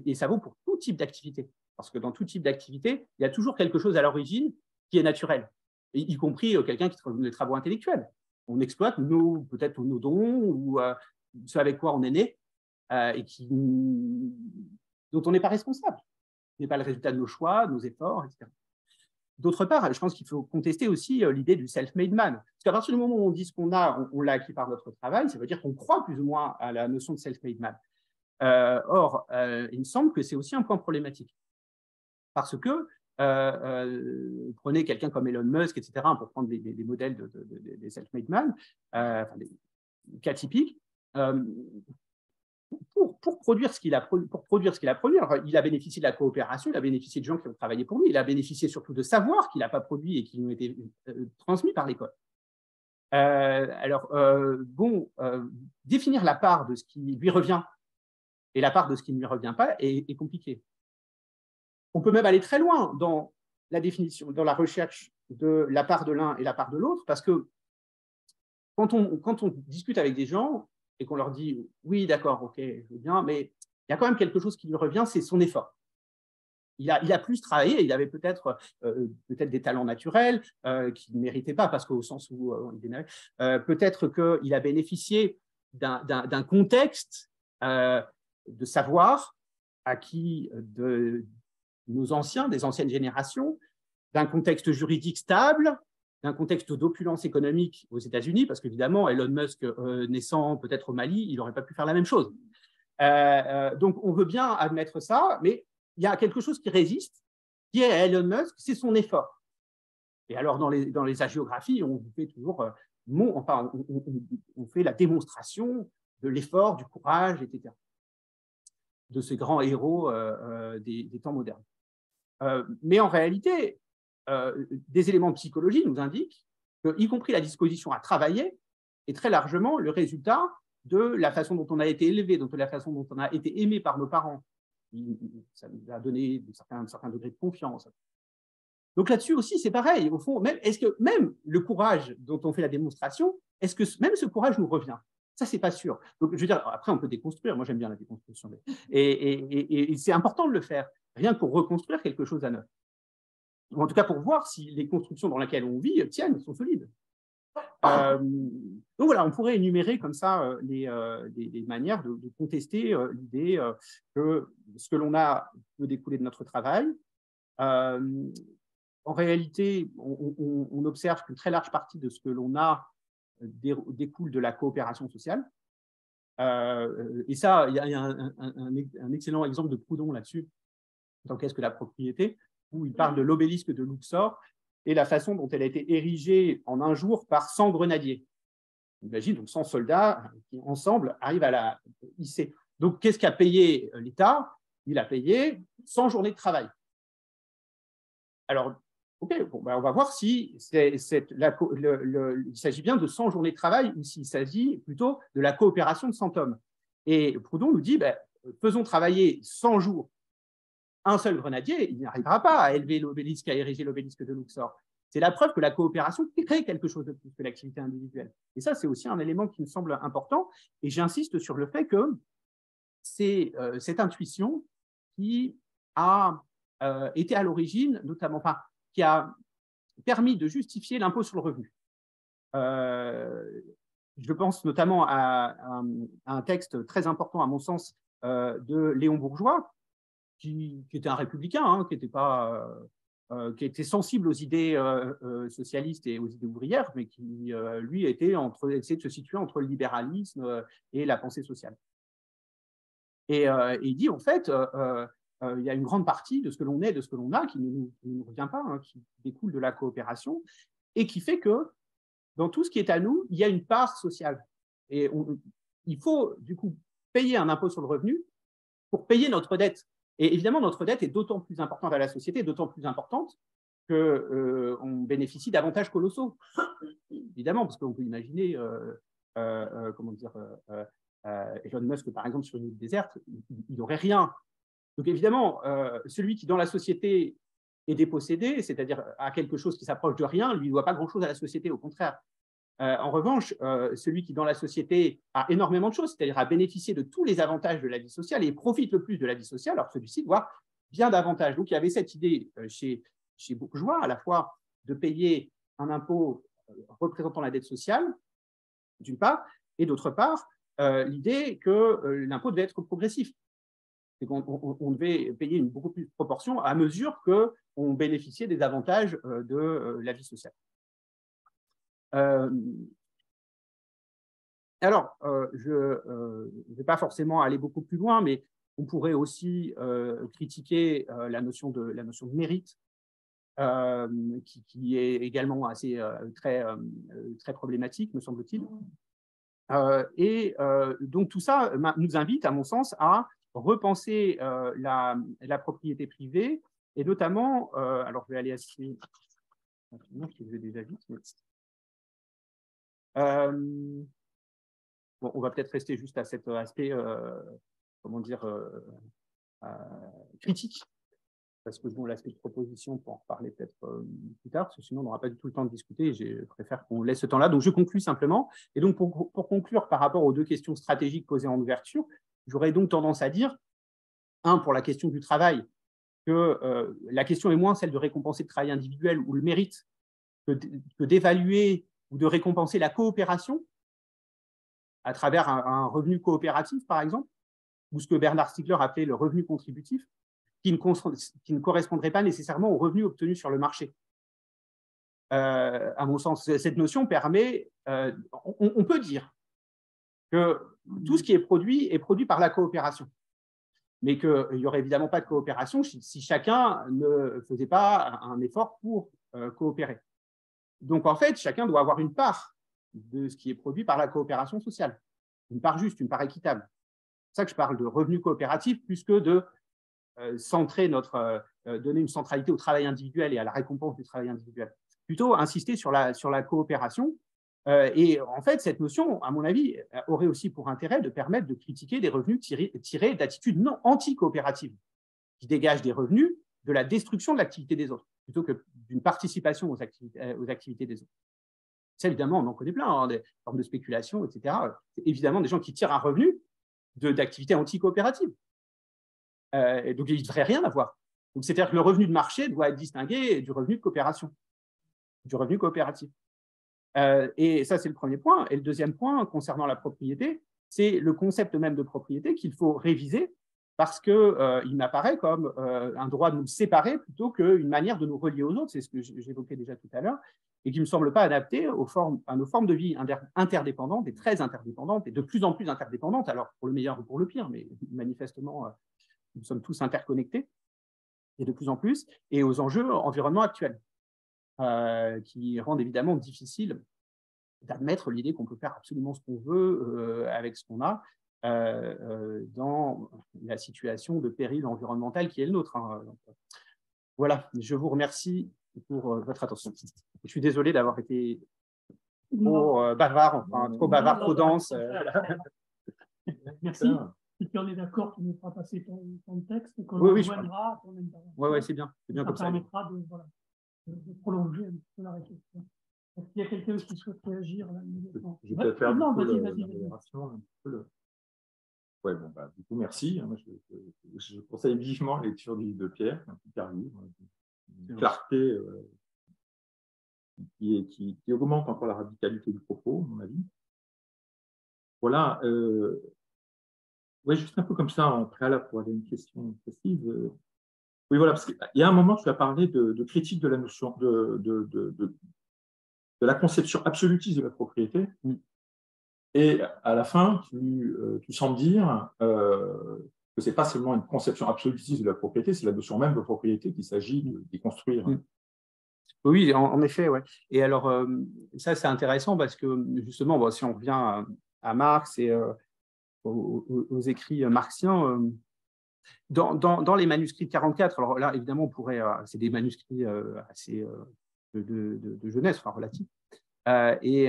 B: et ça vaut pour tout type d'activité. Parce que dans tout type d'activité, il y a toujours quelque chose à l'origine qui est naturel. Y compris quelqu'un qui travaille les travaux intellectuels. On exploite peut-être nos dons ou ce avec quoi on est né et dont on n'est pas responsable. Ce n'est pas le résultat de nos choix, de nos efforts, etc. D'autre part, je pense qu'il faut contester aussi l'idée du self-made man. Parce qu'à partir du moment où on dit ce qu'on a, on l'a acquis par notre travail, ça veut dire qu'on croit plus ou moins à la notion de self-made man. Or, il me semble que c'est aussi un point problématique. Parce que prenez quelqu'un comme Elon Musk, etc., pour prendre des modèles des self-made man, enfin, des cas typiques, pour produire ce qu'il a produit, alors, il a bénéficié de la coopération, il a bénéficié de gens qui ont travaillé pour lui, il a bénéficié surtout de savoirs qu'il n'a pas produits et qui lui ont été transmis par l'école. Définir la part de ce qui lui revient et la part de ce qui ne lui revient pas est compliqué. On peut même aller très loin dans la définition, dans la recherche de la part de l'un et la part de l'autre, parce que quand on discute avec des gens et qu'on leur dit « oui, d'accord, ok, je veux bien », mais il y a quand même quelque chose qui lui revient, c'est son effort. Il a plus travaillé, il avait peut-être des talents naturels qu'il ne méritait pas, parce qu'au sens où il est peut-être qu'il a bénéficié d'un contexte de savoir acquis de nos anciens, des anciennes générations, d'un contexte juridique stable, d'un contexte d'opulence économique aux États-Unis, parce qu'évidemment, Elon Musk naissant peut-être au Mali, il n'aurait pas pu faire la même chose. Donc, on veut bien admettre ça, mais il y a quelque chose qui résiste, qui est à Elon Musk, c'est son effort. Et alors, dans les hagiographies, on fait toujours, on fait la démonstration de l'effort, du courage, etc., de ces grands héros des temps modernes. Mais en réalité, des éléments de psychologie nous indiquent que, y compris la disposition à travailler, est très largement le résultat de la façon dont on a été élevé, de la façon dont on a été aimé par nos parents. Ça nous a donné un certain degré de confiance. Donc là-dessus aussi, c'est pareil. Au fond, est-ce que même le courage dont on fait la démonstration, est-ce que même ce courage nous revient? Ça, c'est pas sûr. Donc, je veux dire, après, on peut déconstruire. Moi, j'aime bien la déconstruction. Et c'est important de le faire, rien que pour reconstruire quelque chose à neuf. Ou en tout cas, pour voir si les constructions dans lesquelles on vit tiennent, sont solides. Donc voilà, on pourrait énumérer comme ça des manières de contester l'idée que ce que l'on a peut découler de notre travail. En réalité, on observe qu'une très large partie de ce que l'on a découle de la coopération sociale. Et ça, il y a un excellent exemple de Proudhon là-dessus, dans Qu'est-ce que la propriété, où il parle de l'obélisque de Luxor et la façon dont elle a été érigée en un jour par 100 grenadiers. Imagine, donc 100 soldats qui, ensemble, arrivent à la hisser. Donc, qu'est-ce qu'a payé l'État? Il a payé 100 journées de travail. Alors, OK, bon, ben on va voir si il s'agit bien de 100 journées de travail ou s'il s'agit plutôt de la coopération de 100 hommes. Et Proudhon nous dit, ben, faisons travailler 100 jours un seul grenadier, il n'arrivera pas à élever l'obélisque, à ériger l'obélisque de Luxor. C'est la preuve que la coopération crée quelque chose de plus que l'activité individuelle. Et ça, c'est aussi un élément qui me semble important. Et j'insiste sur le fait que c'est cette intuition qui a été à l'origine, notamment, qui a permis de justifier l'impôt sur le revenu. Je pense notamment à un texte très important, à mon sens, de Léon Bourgeois, qui était un républicain, hein, qui était sensible aux idées socialistes et aux idées ouvrières, mais qui, lui, essayait de se situer entre le libéralisme et la pensée sociale. Et il dit, en fait, il y a une grande partie de ce que l'on est, de ce que l'on a, qui ne nous revient pas, hein, qui découle de la coopération, et qui fait que, dans tout ce qui est à nous, il y a une part sociale. Et il faut, du coup, payer un impôt sur le revenu pour payer notre dette. Et évidemment, notre dette est d'autant plus importante à la société, d'autant plus importante qu'on bénéficie d'avantages colossaux. Évidemment, parce qu'on peut imaginer, comment dire, Elon Musk, par exemple, sur une île déserte, il n'aurait rien. Donc évidemment, celui qui, dans la société, est dépossédé, c'est-à-dire a quelque chose qui s'approche de rien, lui ne doit pas grand-chose à la société, au contraire. En revanche, celui qui, dans la société, a énormément de choses, c'est-à-dire a bénéficié de tous les avantages de la vie sociale et profite le plus de la vie sociale, alors celui-ci doit bien davantage. Donc, il y avait cette idée chez Bourgeois, à la fois de payer un impôt représentant la dette sociale, d'une part, et d'autre part, l'idée que l'impôt devait être progressif. C'est qu'on devait payer une beaucoup plus de proportion à mesure qu'on bénéficiait des avantages de la vie sociale. Alors, je ne vais pas forcément aller beaucoup plus loin, mais on pourrait aussi critiquer la notion de mérite, qui est également assez très problématique, me semble-t-il. Et donc, tout ça nous invite, à mon sens, à repenser la propriété privée, et notamment, alors je vais aller assez rapidement, je vais déjà vite, mais... Bon, on va peut-être rester juste à cet aspect, comment dire, critique, parce que bon, l'aspect de proposition, pour en reparler peut-être plus tard, parce que sinon on n'aura pas du tout le temps de discuter, et je préfère qu'on laisse ce temps-là. Donc je conclue simplement. Et donc pour conclure par rapport aux deux questions stratégiques posées en ouverture, j'aurais donc tendance à dire, pour la question du travail, que la question est moins celle de récompenser le travail individuel ou le mérite que d'évaluer ou de récompenser la coopération à travers un revenu coopératif, par exemple, ou ce que Bernard Stiegler appelait le revenu contributif, qui ne correspondrait pas nécessairement au revenu obtenu sur le marché. À mon sens, cette notion permet, on peut dire que tout ce qui est produit par la coopération, mais qu'il n'y aurait évidemment pas de coopération si chacun ne faisait pas un effort pour coopérer. Donc, en fait, chacun doit avoir une part de ce qui est produit par la coopération sociale. Une part juste, une part équitable. C'est pour ça que je parle de revenu coopératif plus que de donner une centralité au travail individuel et à la récompense du travail individuel. Plutôt insister sur la coopération. Et en fait, cette notion, à mon avis, aurait aussi pour intérêt de permettre de critiquer des revenus tirés d'attitudes non anti-coopératives, qui dégagent des revenus de la destruction de l'activité des autres, plutôt que d'une participation aux activités des autres. Ça, évidemment, on en connaît plein, hein, des formes de spéculation, etc. C'est évidemment des gens qui tirent un revenu d'activités anti-coopératives. Et donc, il ne devrait rien avoir. Donc, c'est-à-dire que le revenu de marché doit être distingué du revenu de coopération, du revenu coopératif. Et ça, c'est le premier point. Et le deuxième point, concernant la propriété, c'est le concept même de propriété qu'il faut réviser parce qu'il m'apparaît comme un droit de nous séparer plutôt qu'une manière de nous relier aux autres. C'est ce que j'évoquais déjà tout à l'heure et qui ne me semble pas adapté à nos formes de vie interdépendantes et très interdépendantes et de plus en plus interdépendantes, alors pour le meilleur ou pour le pire, mais manifestement, nous sommes tous interconnectés et de plus en plus, et aux enjeux environnementaux actuels. Qui rendent évidemment difficile d'admettre l'idée qu'on peut faire absolument ce qu'on veut avec ce qu'on a dans la situation de péril environnemental qui est le nôtre. Hein. Donc, voilà, je vous remercie pour votre attention. Je suis désolé d'avoir été trop bavard, enfin trop bavard, trop dense.
A: Merci. Et puis on est d'accord qu'il nous fera passer ton texte, qu'on
B: oui,
A: rejoindra.
B: Oui, c'est bien comme ça.
A: Ça permettra de prolonger un petit peu la réflexion. Est-ce qu'il y a quelqu'un qui souhaite réagir là immédiatement?
C: Je vais faire
A: vas-y.
C: Ouais, bon, du coup, merci. Je conseille vivement la lecture du livre de Pierre, un super livre, une clarté qui augmente encore la radicalité du propos, à mon avis. Voilà. Ouais, juste un peu comme ça, en préalable, pour aller à une question précise. Oui, voilà, parce qu'il y a un moment, tu as parlé de critique de la notion de la conception absolutiste de la propriété. Et à la fin, tu sembles dire que ce n'est pas seulement une conception absolutiste de la propriété, c'est la notion même de propriété qu'il s'agit de déconstruire.
B: Oui, en effet, ouais. Et alors, ça, c'est intéressant parce que, justement, bon, si on revient à Marx et aux écrits marxiens, dans les manuscrits de 44, alors là, évidemment, on pourrait, c'est des manuscrits assez de jeunesse, enfin relatifs, et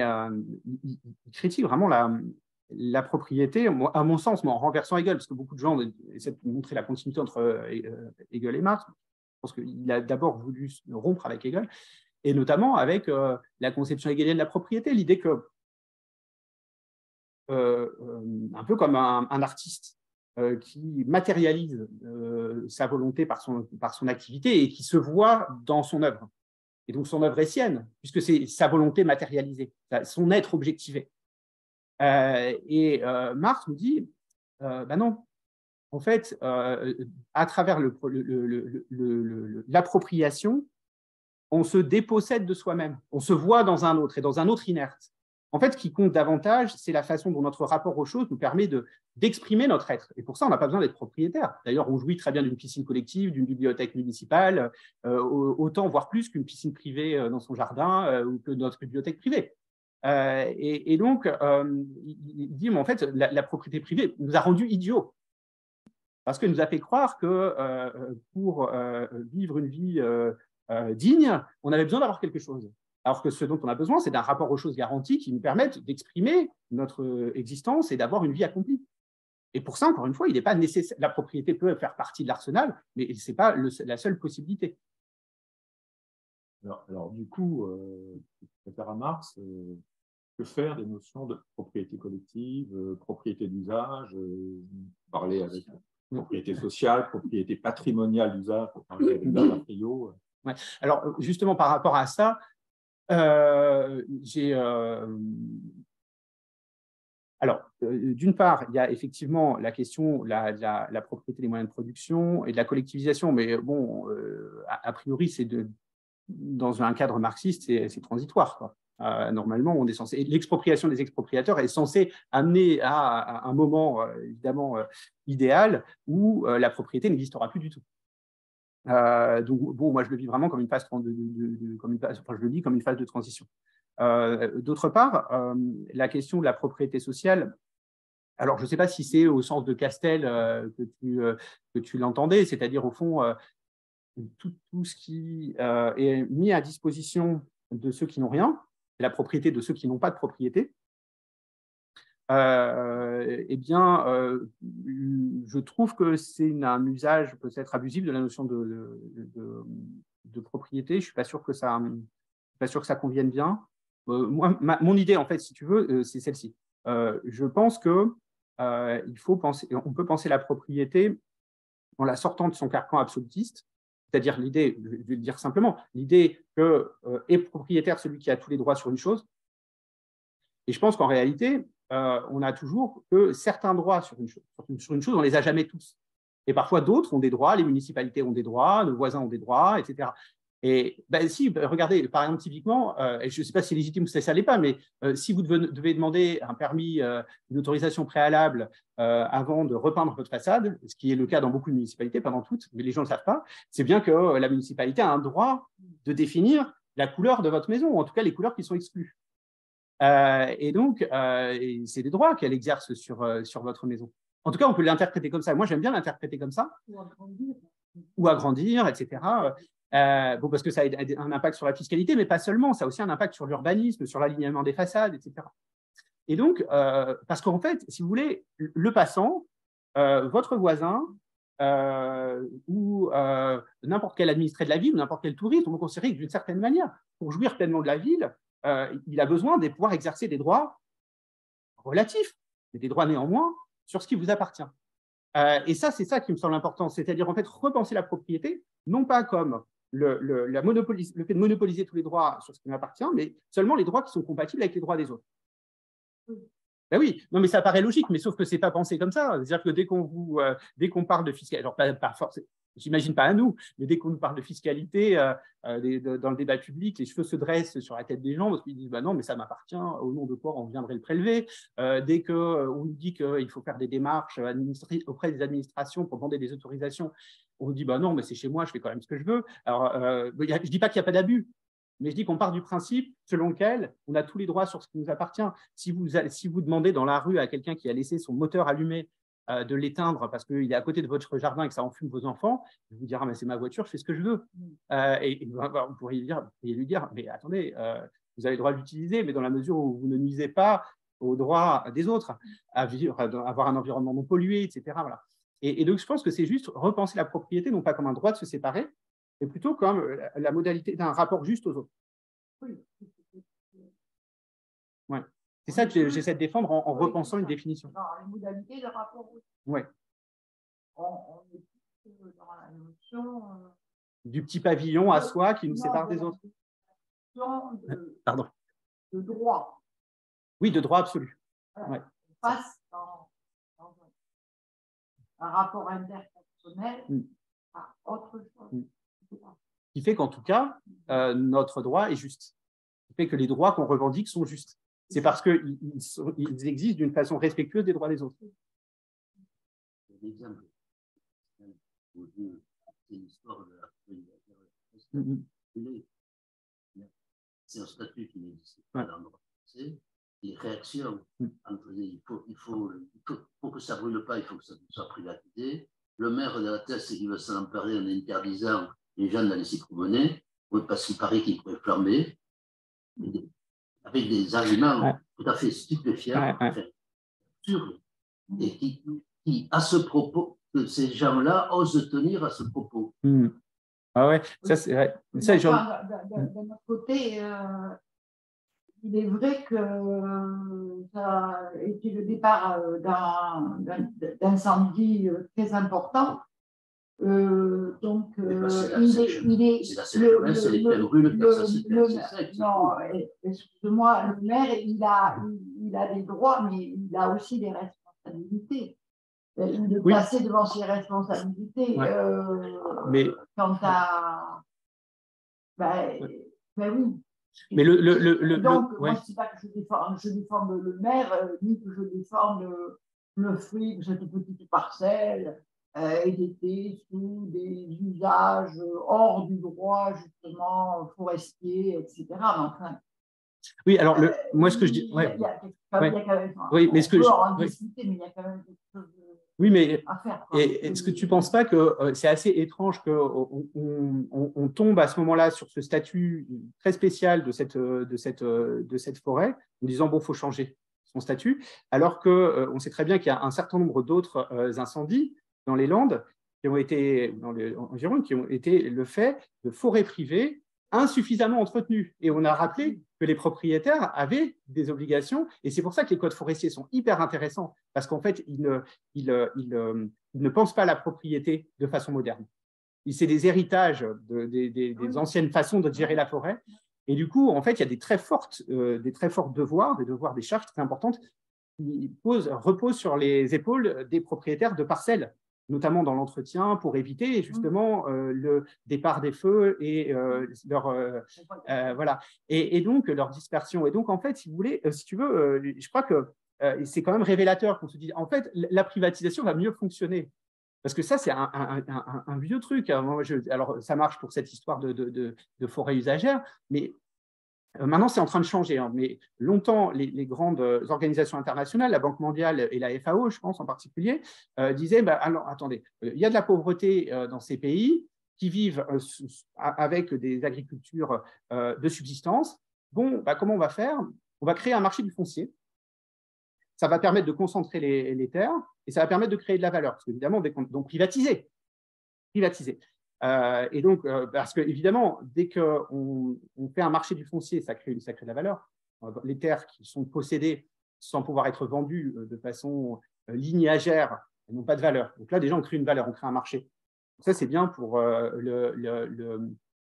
B: il critique vraiment la propriété, à mon sens, en renversant Hegel, parce que beaucoup de gens essaient de montrer la continuité entre Hegel et Marx. Je pense qu'il a d'abord voulu rompre avec Hegel, et notamment avec la conception hegelienne de la propriété, l'idée que, un peu comme un artiste qui matérialise sa volonté par son activité et qui se voit dans son œuvre. Et donc, son œuvre est sienne, puisque c'est sa volonté matérialisée, son être objectivé. Et Marx nous dit, non, en fait, à travers l'appropriation, on se dépossède de soi-même, on se voit dans un autre et dans un autre inerte. En fait, ce qui compte davantage, c'est la façon dont notre rapport aux choses nous permet d'exprimer notre être. Et pour ça, on n'a pas besoin d'être propriétaire. D'ailleurs, on jouit très bien d'une piscine collective, d'une bibliothèque municipale, autant, voire plus qu'une piscine privée dans son jardin ou que notre bibliothèque privée. Et donc, il dit, mais en fait, la propriété privée nous a rendus idiots. Parce qu'elle nous a fait croire que pour vivre une vie digne, on avait besoin d'avoir quelque chose. Alors que ce dont on a besoin, c'est d'un rapport aux choses garanties qui nous permettent d'exprimer notre existence et d'avoir une vie accomplie. Et pour ça, encore une fois, il n'est pas nécessaire. La propriété peut faire partie de l'arsenal, mais ce n'est pas la seule possibilité.
C: Alors du coup, à Marx, que faire des notions de propriété collective, propriété d'usage, parler avec propriété sociale, propriété patrimoniale d'usage, pour parler avec Bernard Friot.
B: Ouais. Alors, justement, par rapport à ça, d'une part, il y a effectivement la question de la propriété des moyens de production et de la collectivisation, mais bon, a priori, dans un cadre marxiste, c'est transitoire, quoi. Normalement, on est censé. L'expropriation des expropriateurs est censée amener à un moment évidemment idéal où la propriété n'existera plus du tout. Donc, bon, moi, je le vis vraiment comme une phase enfin, je le dis comme une phase de transition. D'autre part, la question de la propriété sociale, alors je ne sais pas si c'est au sens de Castel que tu l'entendais, c'est-à-dire au fond, tout ce qui est mis à disposition de ceux qui n'ont rien, la propriété de ceux qui n'ont pas de propriété, eh bien, je trouve que c'est un usage peut-être abusif de la notion de propriété. Je ne suis pas sûr que ça convienne bien. Moi, mon idée, en fait, si tu veux, c'est celle-ci. Je pense que on peut penser la propriété en la sortant de son carcan absolutiste, c'est-à-dire l'idée, je vais le dire simplement, l'idée que est propriétaire celui qui a tous les droits sur une chose. Et je pense qu'en réalité, on a toujours que certains droits sur une chose, on ne les a jamais tous. Et parfois, d'autres ont des droits, les municipalités ont des droits, nos voisins ont des droits, etc. Et regardez, par exemple, typiquement, et je ne sais pas si c'est légitime ou si ça ne l'est pas, mais si vous devez demander un permis, une autorisation préalable avant de repeindre votre façade, ce qui est le cas dans beaucoup de municipalités, pas dans toutes, mais les gens ne le savent pas, c'est bien que la municipalité a un droit de définir la couleur de votre maison, ou en tout cas les couleurs qui sont exclues. Et donc, c'est des droits qu'elle exerce sur votre maison. En tout cas, on peut l'interpréter comme ça. Moi, j'aime bien l'interpréter comme ça. Ou agrandir, etc. Bon, parce que ça a un impact sur la fiscalité, mais pas seulement. Ça a aussi un impact sur l'urbanisme, sur l'alignement des façades, etc. Et donc, parce qu'en fait, si vous voulez, le passant, votre voisin, ou n'importe quel administré de la ville, ou n'importe quel touriste, on peut considérer que d'une certaine manière, pour jouir pleinement de la ville, il a besoin de pouvoir exercer des droits relatifs, mais des droits néanmoins sur ce qui vous appartient. Et ça, c'est ça qui me semble important, c'est-à-dire en fait repenser la propriété, non pas comme le fait de monopoliser tous les droits sur ce qui m'appartient, mais seulement les droits qui sont compatibles avec les droits des autres. Ben oui, non, mais ça paraît logique, mais sauf que ce n'est pas pensé comme ça. C'est-à-dire que dès qu'on parle de fiscalité, alors pas forcément, j'imagine pas à nous, mais dès qu'on nous parle de fiscalité dans le débat public, les cheveux se dressent sur la tête des gens parce qu'ils disent bah non, mais ça m'appartient, au nom de quoi on viendrait le prélever. Dès qu'on nous dit qu'il faut faire des démarches auprès des administrations pour demander des autorisations, on nous dit bah non, mais c'est chez moi, je fais quand même ce que je veux. Alors, je ne dis pas qu'il n'y a pas d'abus. Mais je dis qu'on part du principe selon lequel on a tous les droits sur ce qui nous appartient. Si vous demandez dans la rue à quelqu'un qui a laissé son moteur allumé de l'éteindre parce qu'il est à côté de votre jardin et que ça enfume vos enfants, il vous dira mais c'est ma voiture, je fais ce que je veux. Et vous pourriez lui dire mais attendez, vous avez le droit de l'utiliser, mais dans la mesure où vous ne nuisez pas aux droits des autres, à vivre, à avoir un environnement non pollué, etc. Voilà. Et donc je pense que c'est juste repenser la propriété, non pas comme un droit de se séparer, mais plutôt comme la modalité d'un rapport juste aux autres. Ouais. C'est ça que j'essaie de défendre en repensant une définition.
D: Les modalités de rapport aux autres.
B: Ouais.
D: On est dans la notion
B: du petit pavillon à soi qui nous sépare des autres. Pardon.
D: De droit.
B: Oui, de droit absolu.
D: Ouais. On passe dans un rapport interpersonnel à autre chose.
B: Qui fait qu'en tout cas, notre droit est juste. Qui fait que les droits qu'on revendique sont justes. C'est parce qu'ils existent d'une façon respectueuse des droits des autres.
E: L'exemple, c'est l'histoire de c'est un statut qui n'existe pas dans le droit français. Les réactions entre pour que ça ne brûle pas, il faut que ça soit privatisé. Le maire de la Thèse, il veut s'en emparer en interdisant les gens de la laisser promener, parce qu'il paraît qu'il pourrait flamber, avec des arguments tout à fait stupéfiants, absurdes, et qui, à ce propos, que ces gens-là osent tenir à ce propos.
B: Ah ouais, ça c'est vrai. Ça,
D: d'un autre côté, il est vrai que ça a été le départ d'incendie très important. Donc, excuse-moi, le maire, il a des droits, mais il a aussi des responsabilités. Il est placé devant ses responsabilités.
B: Mais
D: quant à. Oui.
B: Mais
D: donc, moi, je ne dis pas que je défende le maire, ni que je défende le fruit de cette petite parcelle. étaient sous des usages hors du droit, justement, forestier, etc. Mais enfin,
B: oui, alors, moi, ce que je dis…
D: il y a quand même,
B: oui, mais ce que
D: en discuter, mais il y a quand même quelque chose
B: oui, mais
D: à faire.
B: est-ce que tu ne penses pas que c'est assez étrange qu'on tombe à ce moment-là sur ce statut très spécial de cette forêt, en disant, bon, il faut changer son statut, alors qu'on sait très bien qu'il y a un certain nombre d'autres incendies dans les Landes qui ont été, en Gironde, qui ont été le fait de forêts privées insuffisamment entretenues. Et on a rappelé que les propriétaires avaient des obligations, et c'est pour ça que les codes forestiers sont hyper intéressants, parce qu'en fait, ils ne pensent pas à la propriété de façon moderne. C'est des héritages des anciennes façons de gérer la forêt, et du coup, en fait, il y a des très forts devoirs, des charges très importantes qui reposent sur les épaules des propriétaires de parcelles, notamment dans l'entretien, pour éviter justement le départ des feux et voilà, et donc leur dispersion. Et donc, en fait, si vous voulez, si tu veux, je crois que c'est quand même révélateur qu'on se dise, en fait, la privatisation va mieux fonctionner. Parce que ça, c'est un vieux truc. Alors, ça marche pour cette histoire de forêt usagère, mais maintenant, c'est en train de changer, hein, mais longtemps, les grandes organisations internationales, la Banque mondiale et la FAO, je pense en particulier, disaient bah, alors, attendez, il y a de la pauvreté dans ces pays qui vivent avec des agricultures de subsistance. Bon, bah, comment on va faire? On va créer un marché du foncier. Ça va permettre de concentrer les terres et ça va permettre de créer de la valeur. Parce qu'évidemment, donc privatiser. Et donc, parce qu'évidemment, dès qu'on fait un marché du foncier, ça crée de la valeur. Les terres qui sont possédées sans pouvoir être vendues de façon lignagère, elles n'ont pas de valeur. Donc là, déjà, on crée une valeur, on crée un marché. Ça, c'est bien pour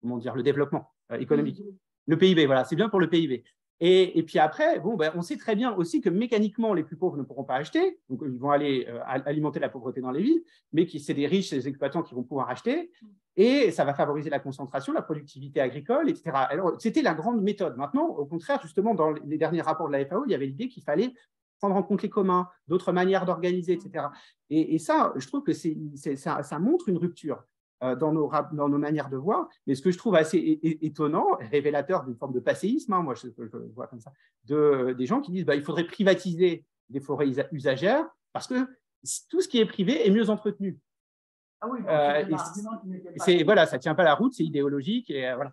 B: comment dire, le développement économique. Le PIB, voilà, c'est bien pour le PIB. Et puis après, bon, ben, on sait très bien aussi que mécaniquement, les plus pauvres ne pourront pas acheter, donc ils vont aller alimenter la pauvreté dans les villes, mais c'est des riches, des exploitants qui vont pouvoir acheter, et ça va favoriser la concentration, la productivité agricole, etc. Alors, c'était la grande méthode. Maintenant, au contraire, justement, dans les derniers rapports de la FAO, il y avait l'idée qu'il fallait prendre en compte les communs, d'autres manières d'organiser, etc. Et ça, je trouve que ça montre une rupture dans nos manières de voir. Mais ce que je trouve assez étonnant, révélateur d'une forme de passéisme, hein, moi je vois comme ça, des gens qui disent bah, il faudrait privatiser des forêts usagères parce que tout ce qui est privé est mieux entretenu.
D: Ah oui,
B: voilà, ça ne tient pas la route, c'est idéologique. Et voilà.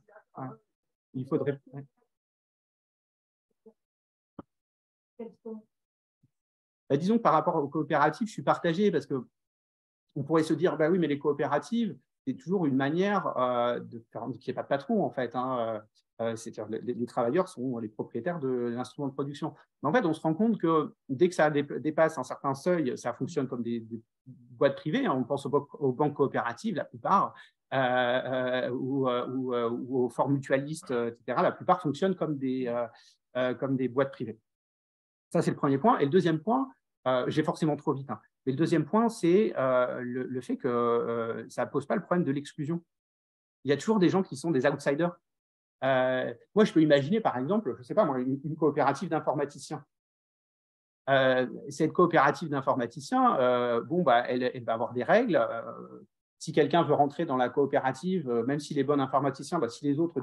B: Il faudrait… Bah, disons que par rapport aux coopératives, je suis partagé parce qu'on pourrait se dire bah oui, mais les coopératives, c'est toujours une manière de faire qu'il n'y ait pas de patron, en fait. Hein, c'est-à-dire les travailleurs sont les propriétaires de l'instrument de production. Mais en fait, on se rend compte que dès que ça dépasse un certain seuil, ça fonctionne comme des boîtes privées. Hein, on pense aux banques coopératives, la plupart, ou aux formes mutualistes, etc. La plupart fonctionnent comme des boîtes privées. Ça, c'est le premier point. Et le deuxième point, j'ai forcément trop vite, hein. Mais le deuxième point, c'est le fait que ça ne pose pas le problème de l'exclusion. Il y a toujours des gens qui sont des outsiders. Moi, je peux imaginer, par exemple, je ne sais pas moi, une coopérative d'informaticiens. Cette coopérative d'informaticiens, bon, bah, elle va avoir des règles. Si quelqu'un veut rentrer dans la coopérative, même s'il est bon informaticien, bah, si les autres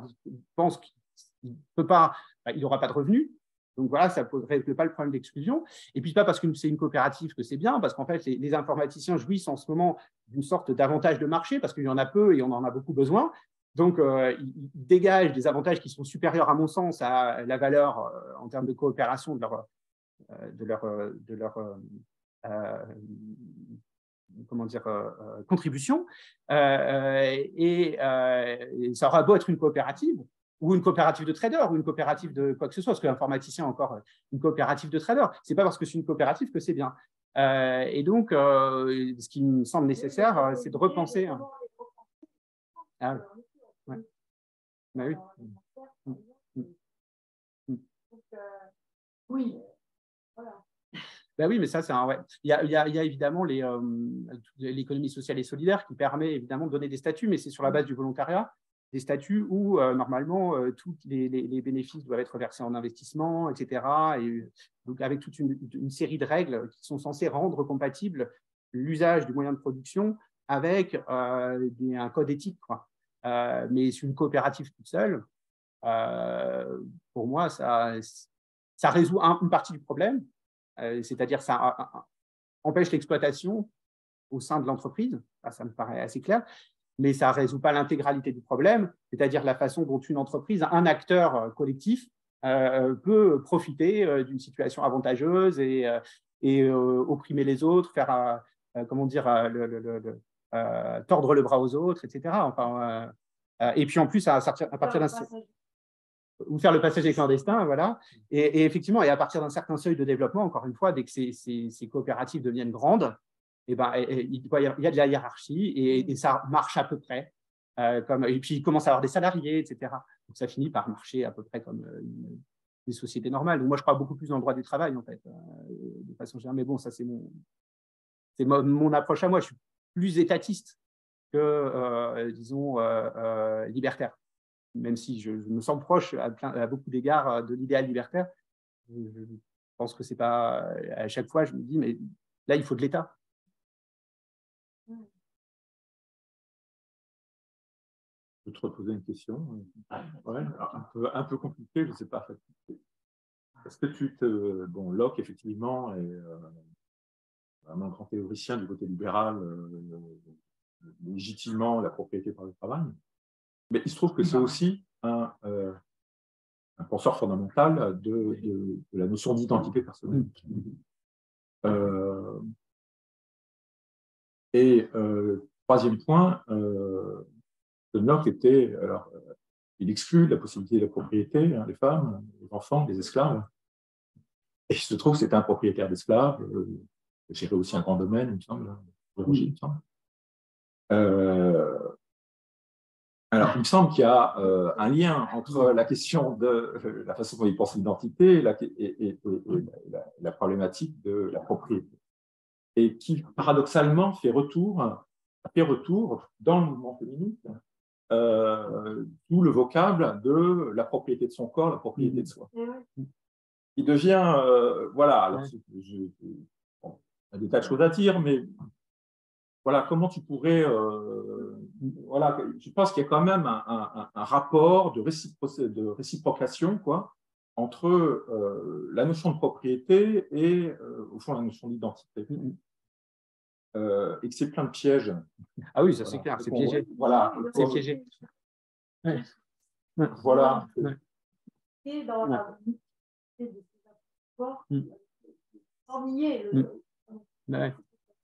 B: pensent qu'il ne peut pas, bah, il n'aura pas de revenus. Donc voilà, ça ne poserait pas le problème d'exclusion. Et puis, pas parce que c'est une coopérative que c'est bien, parce qu'en fait, les informaticiens jouissent en ce moment d'une sorte d'avantage de marché, parce qu'il y en a peu et on en a beaucoup besoin. Donc, ils dégagent des avantages qui sont supérieurs, à mon sens, à la valeur en termes de coopération de leur comment dire, contribution. Et ça aura beau être une coopérative, ou une coopérative de traders, ou une coopérative de quoi que ce soit, parce que l'informaticien, encore une coopérative de traders. Ce n'est pas parce que c'est une coopérative que c'est bien. Et donc, ce qui me semble nécessaire, c'est de repenser… Ah, ouais. Bah, oui.
D: Oui, voilà.
B: Ben oui, mais ça, c'est un… Ouais. Il y a évidemment l'économie sociale et solidaire qui permet évidemment de donner des statuts, mais c'est sur la base du volontariat, des statuts où normalement tous les bénéfices doivent être versés en investissement, etc. Et donc avec toute une série de règles qui sont censées rendre compatible l'usage du moyen de production avec un code éthique, quoi. Mais sur une coopérative toute seule, pour moi, ça résout une partie du problème, c'est-à-dire ça empêche l'exploitation au sein de l'entreprise, ça me paraît assez clair, mais ça ne résout pas l'intégralité du problème, c'est-à-dire la façon dont une entreprise, un acteur collectif, peut profiter d'une situation avantageuse et opprimer les autres, faire, comment dire, tordre le bras aux autres, etc. Enfin, et puis en plus, à partir d'un ou faire le passager clandestin, voilà. Et effectivement, et à partir d'un certain seuil de développement, encore une fois, dès que ces coopératives deviennent grandes, il y a de la hiérarchie et ça marche à peu près. Et puis, il commence à avoir des salariés, etc. Donc, ça finit par marcher à peu près comme des sociétés normales. Donc, moi, je crois beaucoup plus dans le droit du travail, en fait, de façon générale. Mais bon, ça, c'est mon approche à moi. Je suis plus étatiste que, disons, libertaire. Même si je me sens proche à beaucoup d'égards de l'idéal libertaire, je pense que c'est pas… À chaque fois, je me dis, mais là, il faut de l'État.
C: Je peux te reposer une question. Ouais, un peu compliquée, je ne sais pas. Est-ce que bon, Locke, effectivement, est vraiment un grand théoricien du côté libéral, légitimement la propriété par le travail. Mais il se trouve que c'est aussi un penseur fondamental de la notion d'identité personnelle. Troisième point, Locke était, il exclut la possibilité de la propriété des femmes, des enfants, des esclaves. Et il se trouve que c'était un propriétaire d'esclaves, gérait aussi un grand domaine, il me semble, il me semble. Alors, il me semble qu'il y a un lien entre la question de la façon dont il pense l'identité et la problématique de la propriété. Et qui, paradoxalement, fait retour dans le mouvement féministe, tout le vocable de la propriété de son corps, la propriété de soi. Il devient, voilà, alors il y a des tas de choses à dire, mais voilà, comment tu pourrais, voilà, je pense qu'il y a quand même un rapport de réciprocation, quoi, entre la notion de propriété et, au fond, la notion d'identité. Et que c'est plein de pièges.
B: Ah oui, ça c'est clair, c'est piégé.
C: Voilà,
B: c'est piégé.
C: Ouais. Voilà.
D: Et dans la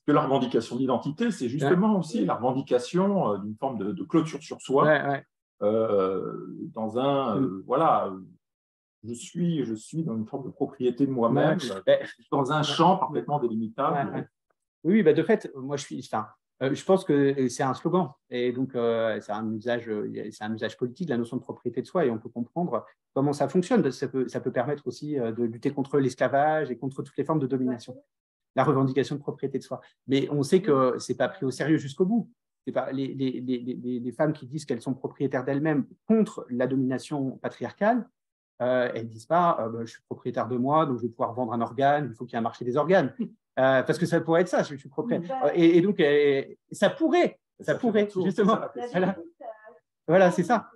C: que la revendication d'identité, c'est justement aussi la revendication d'une forme de clôture sur soi, dans un voilà, je suis dans une forme de propriété de moi-même, dans un champ parfaitement délimitable.
B: Oui, bah de fait, moi je pense que c'est un slogan et donc c'est un usage politique, la notion de propriété de soi, et on peut comprendre comment ça fonctionne. Ça peut permettre aussi de lutter contre l'esclavage et contre toutes les formes de domination. La revendication de propriété de soi. Mais on sait que ce n'est pas pris au sérieux jusqu'au bout. C'est pas, les femmes qui disent qu'elles sont propriétaires d'elles-mêmes contre la domination patriarcale, elles ne disent pas je suis propriétaire de moi, donc je vais pouvoir vendre un organe, il faut qu'il y ait un marché des organes. Parce que ça pourrait être ça, je suis propriétaire. Et donc, ça pourrait, justement. Voilà, c'est ça.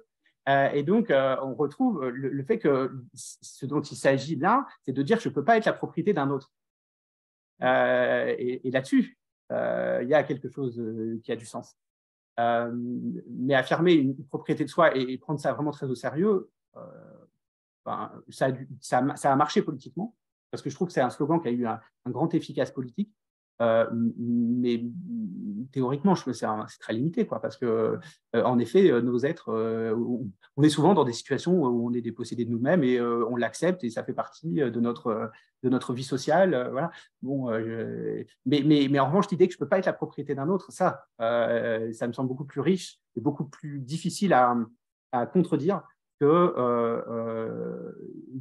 B: Et donc, on retrouve le fait que ce dont il s'agit là, c'est de dire que je ne peux pas être la propriété d'un autre. Et là-dessus, il y a quelque chose qui a du sens. Mais affirmer une propriété de soi et prendre ça vraiment très au sérieux, ça a marché politiquement, parce que je trouve que c'est un slogan qui a eu un grand efficace politique. Mais théoriquement, je trouve que c'est très limité, quoi, parce que, en effet, nos êtres, on est souvent dans des situations où on est dépossédé de nous-mêmes et on l'accepte et ça fait partie de notre vie sociale. Voilà. Bon, mais en revanche, l'idée que je ne peux pas être la propriété d'un autre, ça me semble beaucoup plus riche et beaucoup plus difficile à contredire que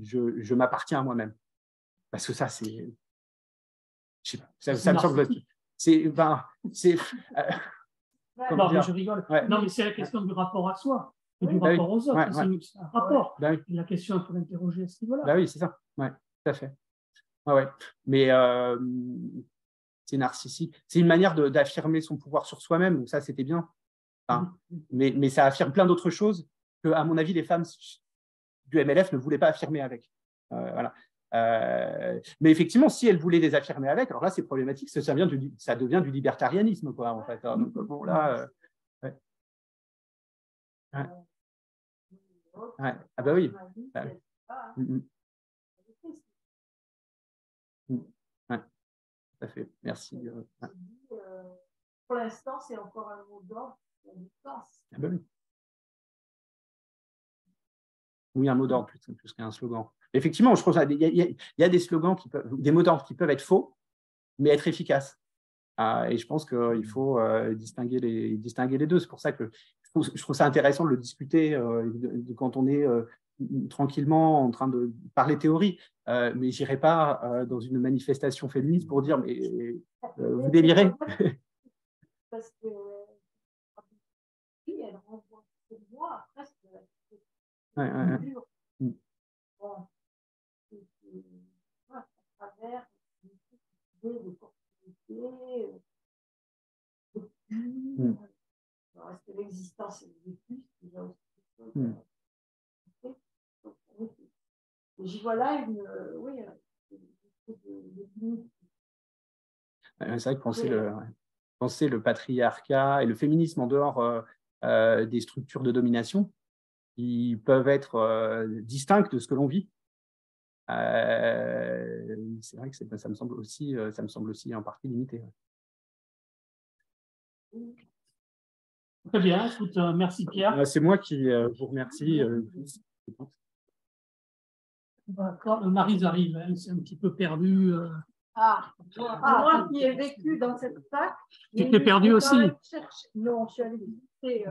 B: je m'appartiens à moi-même. Parce que ça, c'est… Je sais pas, ça me semble…
A: non, mais je rigole. Ouais. Non, mais c'est la question du rapport à soi et du rapport aux autres. C'est un rapport. La question, il faut l'interroger à ce niveau-là.
B: Oui, c'est ça. Ouais, tout à fait. Mais c'est narcissique. C'est une manière d'affirmer son pouvoir sur soi-même, donc ça, c'était bien. Enfin, mais ça affirme plein d'autres choses que, à mon avis, les femmes du MLF ne voulaient pas affirmer avec. Voilà. Mais effectivement, si elles voulaient les affirmer avec, alors là, c'est problématique, ça devient du libertarianisme, quoi, en fait. Donc, bon, là, ouais. Ouais. Ouais. Ah bah oui. Ouais. Ouais. Tout à fait. Merci. Ouais.
D: Pour l'instant, c'est encore un mot d'ordre.
B: Ah bah oui. Oui, un mot d'ordre plus qu'un slogan. Effectivement, je pense qu'il y a des slogans, des mots d'ordre qui peuvent être faux, mais être efficaces. Et je pense qu'il faut distinguer les deux. C'est pour ça que je trouve ça intéressant de le discuter quand on est tranquillement en train de parler théorie. Mais je n'irai pas dans une manifestation féministe pour dire mais vous délirez.
D: Parce que elle renvoie pour moi presque dur. Bon, à travers l'opportunité, est-ce que l'existence est vécue, c'est déjà aussi j'y vois là une limite.
B: C'est vrai que penser le patriarcat et le féminisme en dehors des structures de domination, qui peuvent être distinctes de ce que l'on vit. C'est vrai que ça me semble aussi en partie limité.
A: Très bien, écoute, merci Pierre.
B: C'est moi qui vous remercie.
A: D'accord, Maryse arrive, elle s'est un petit peu perdue.
D: Moi qui ai vécu dans cette fac.
A: Tu t'es perdue aussi.
D: Non, je suis allée visiter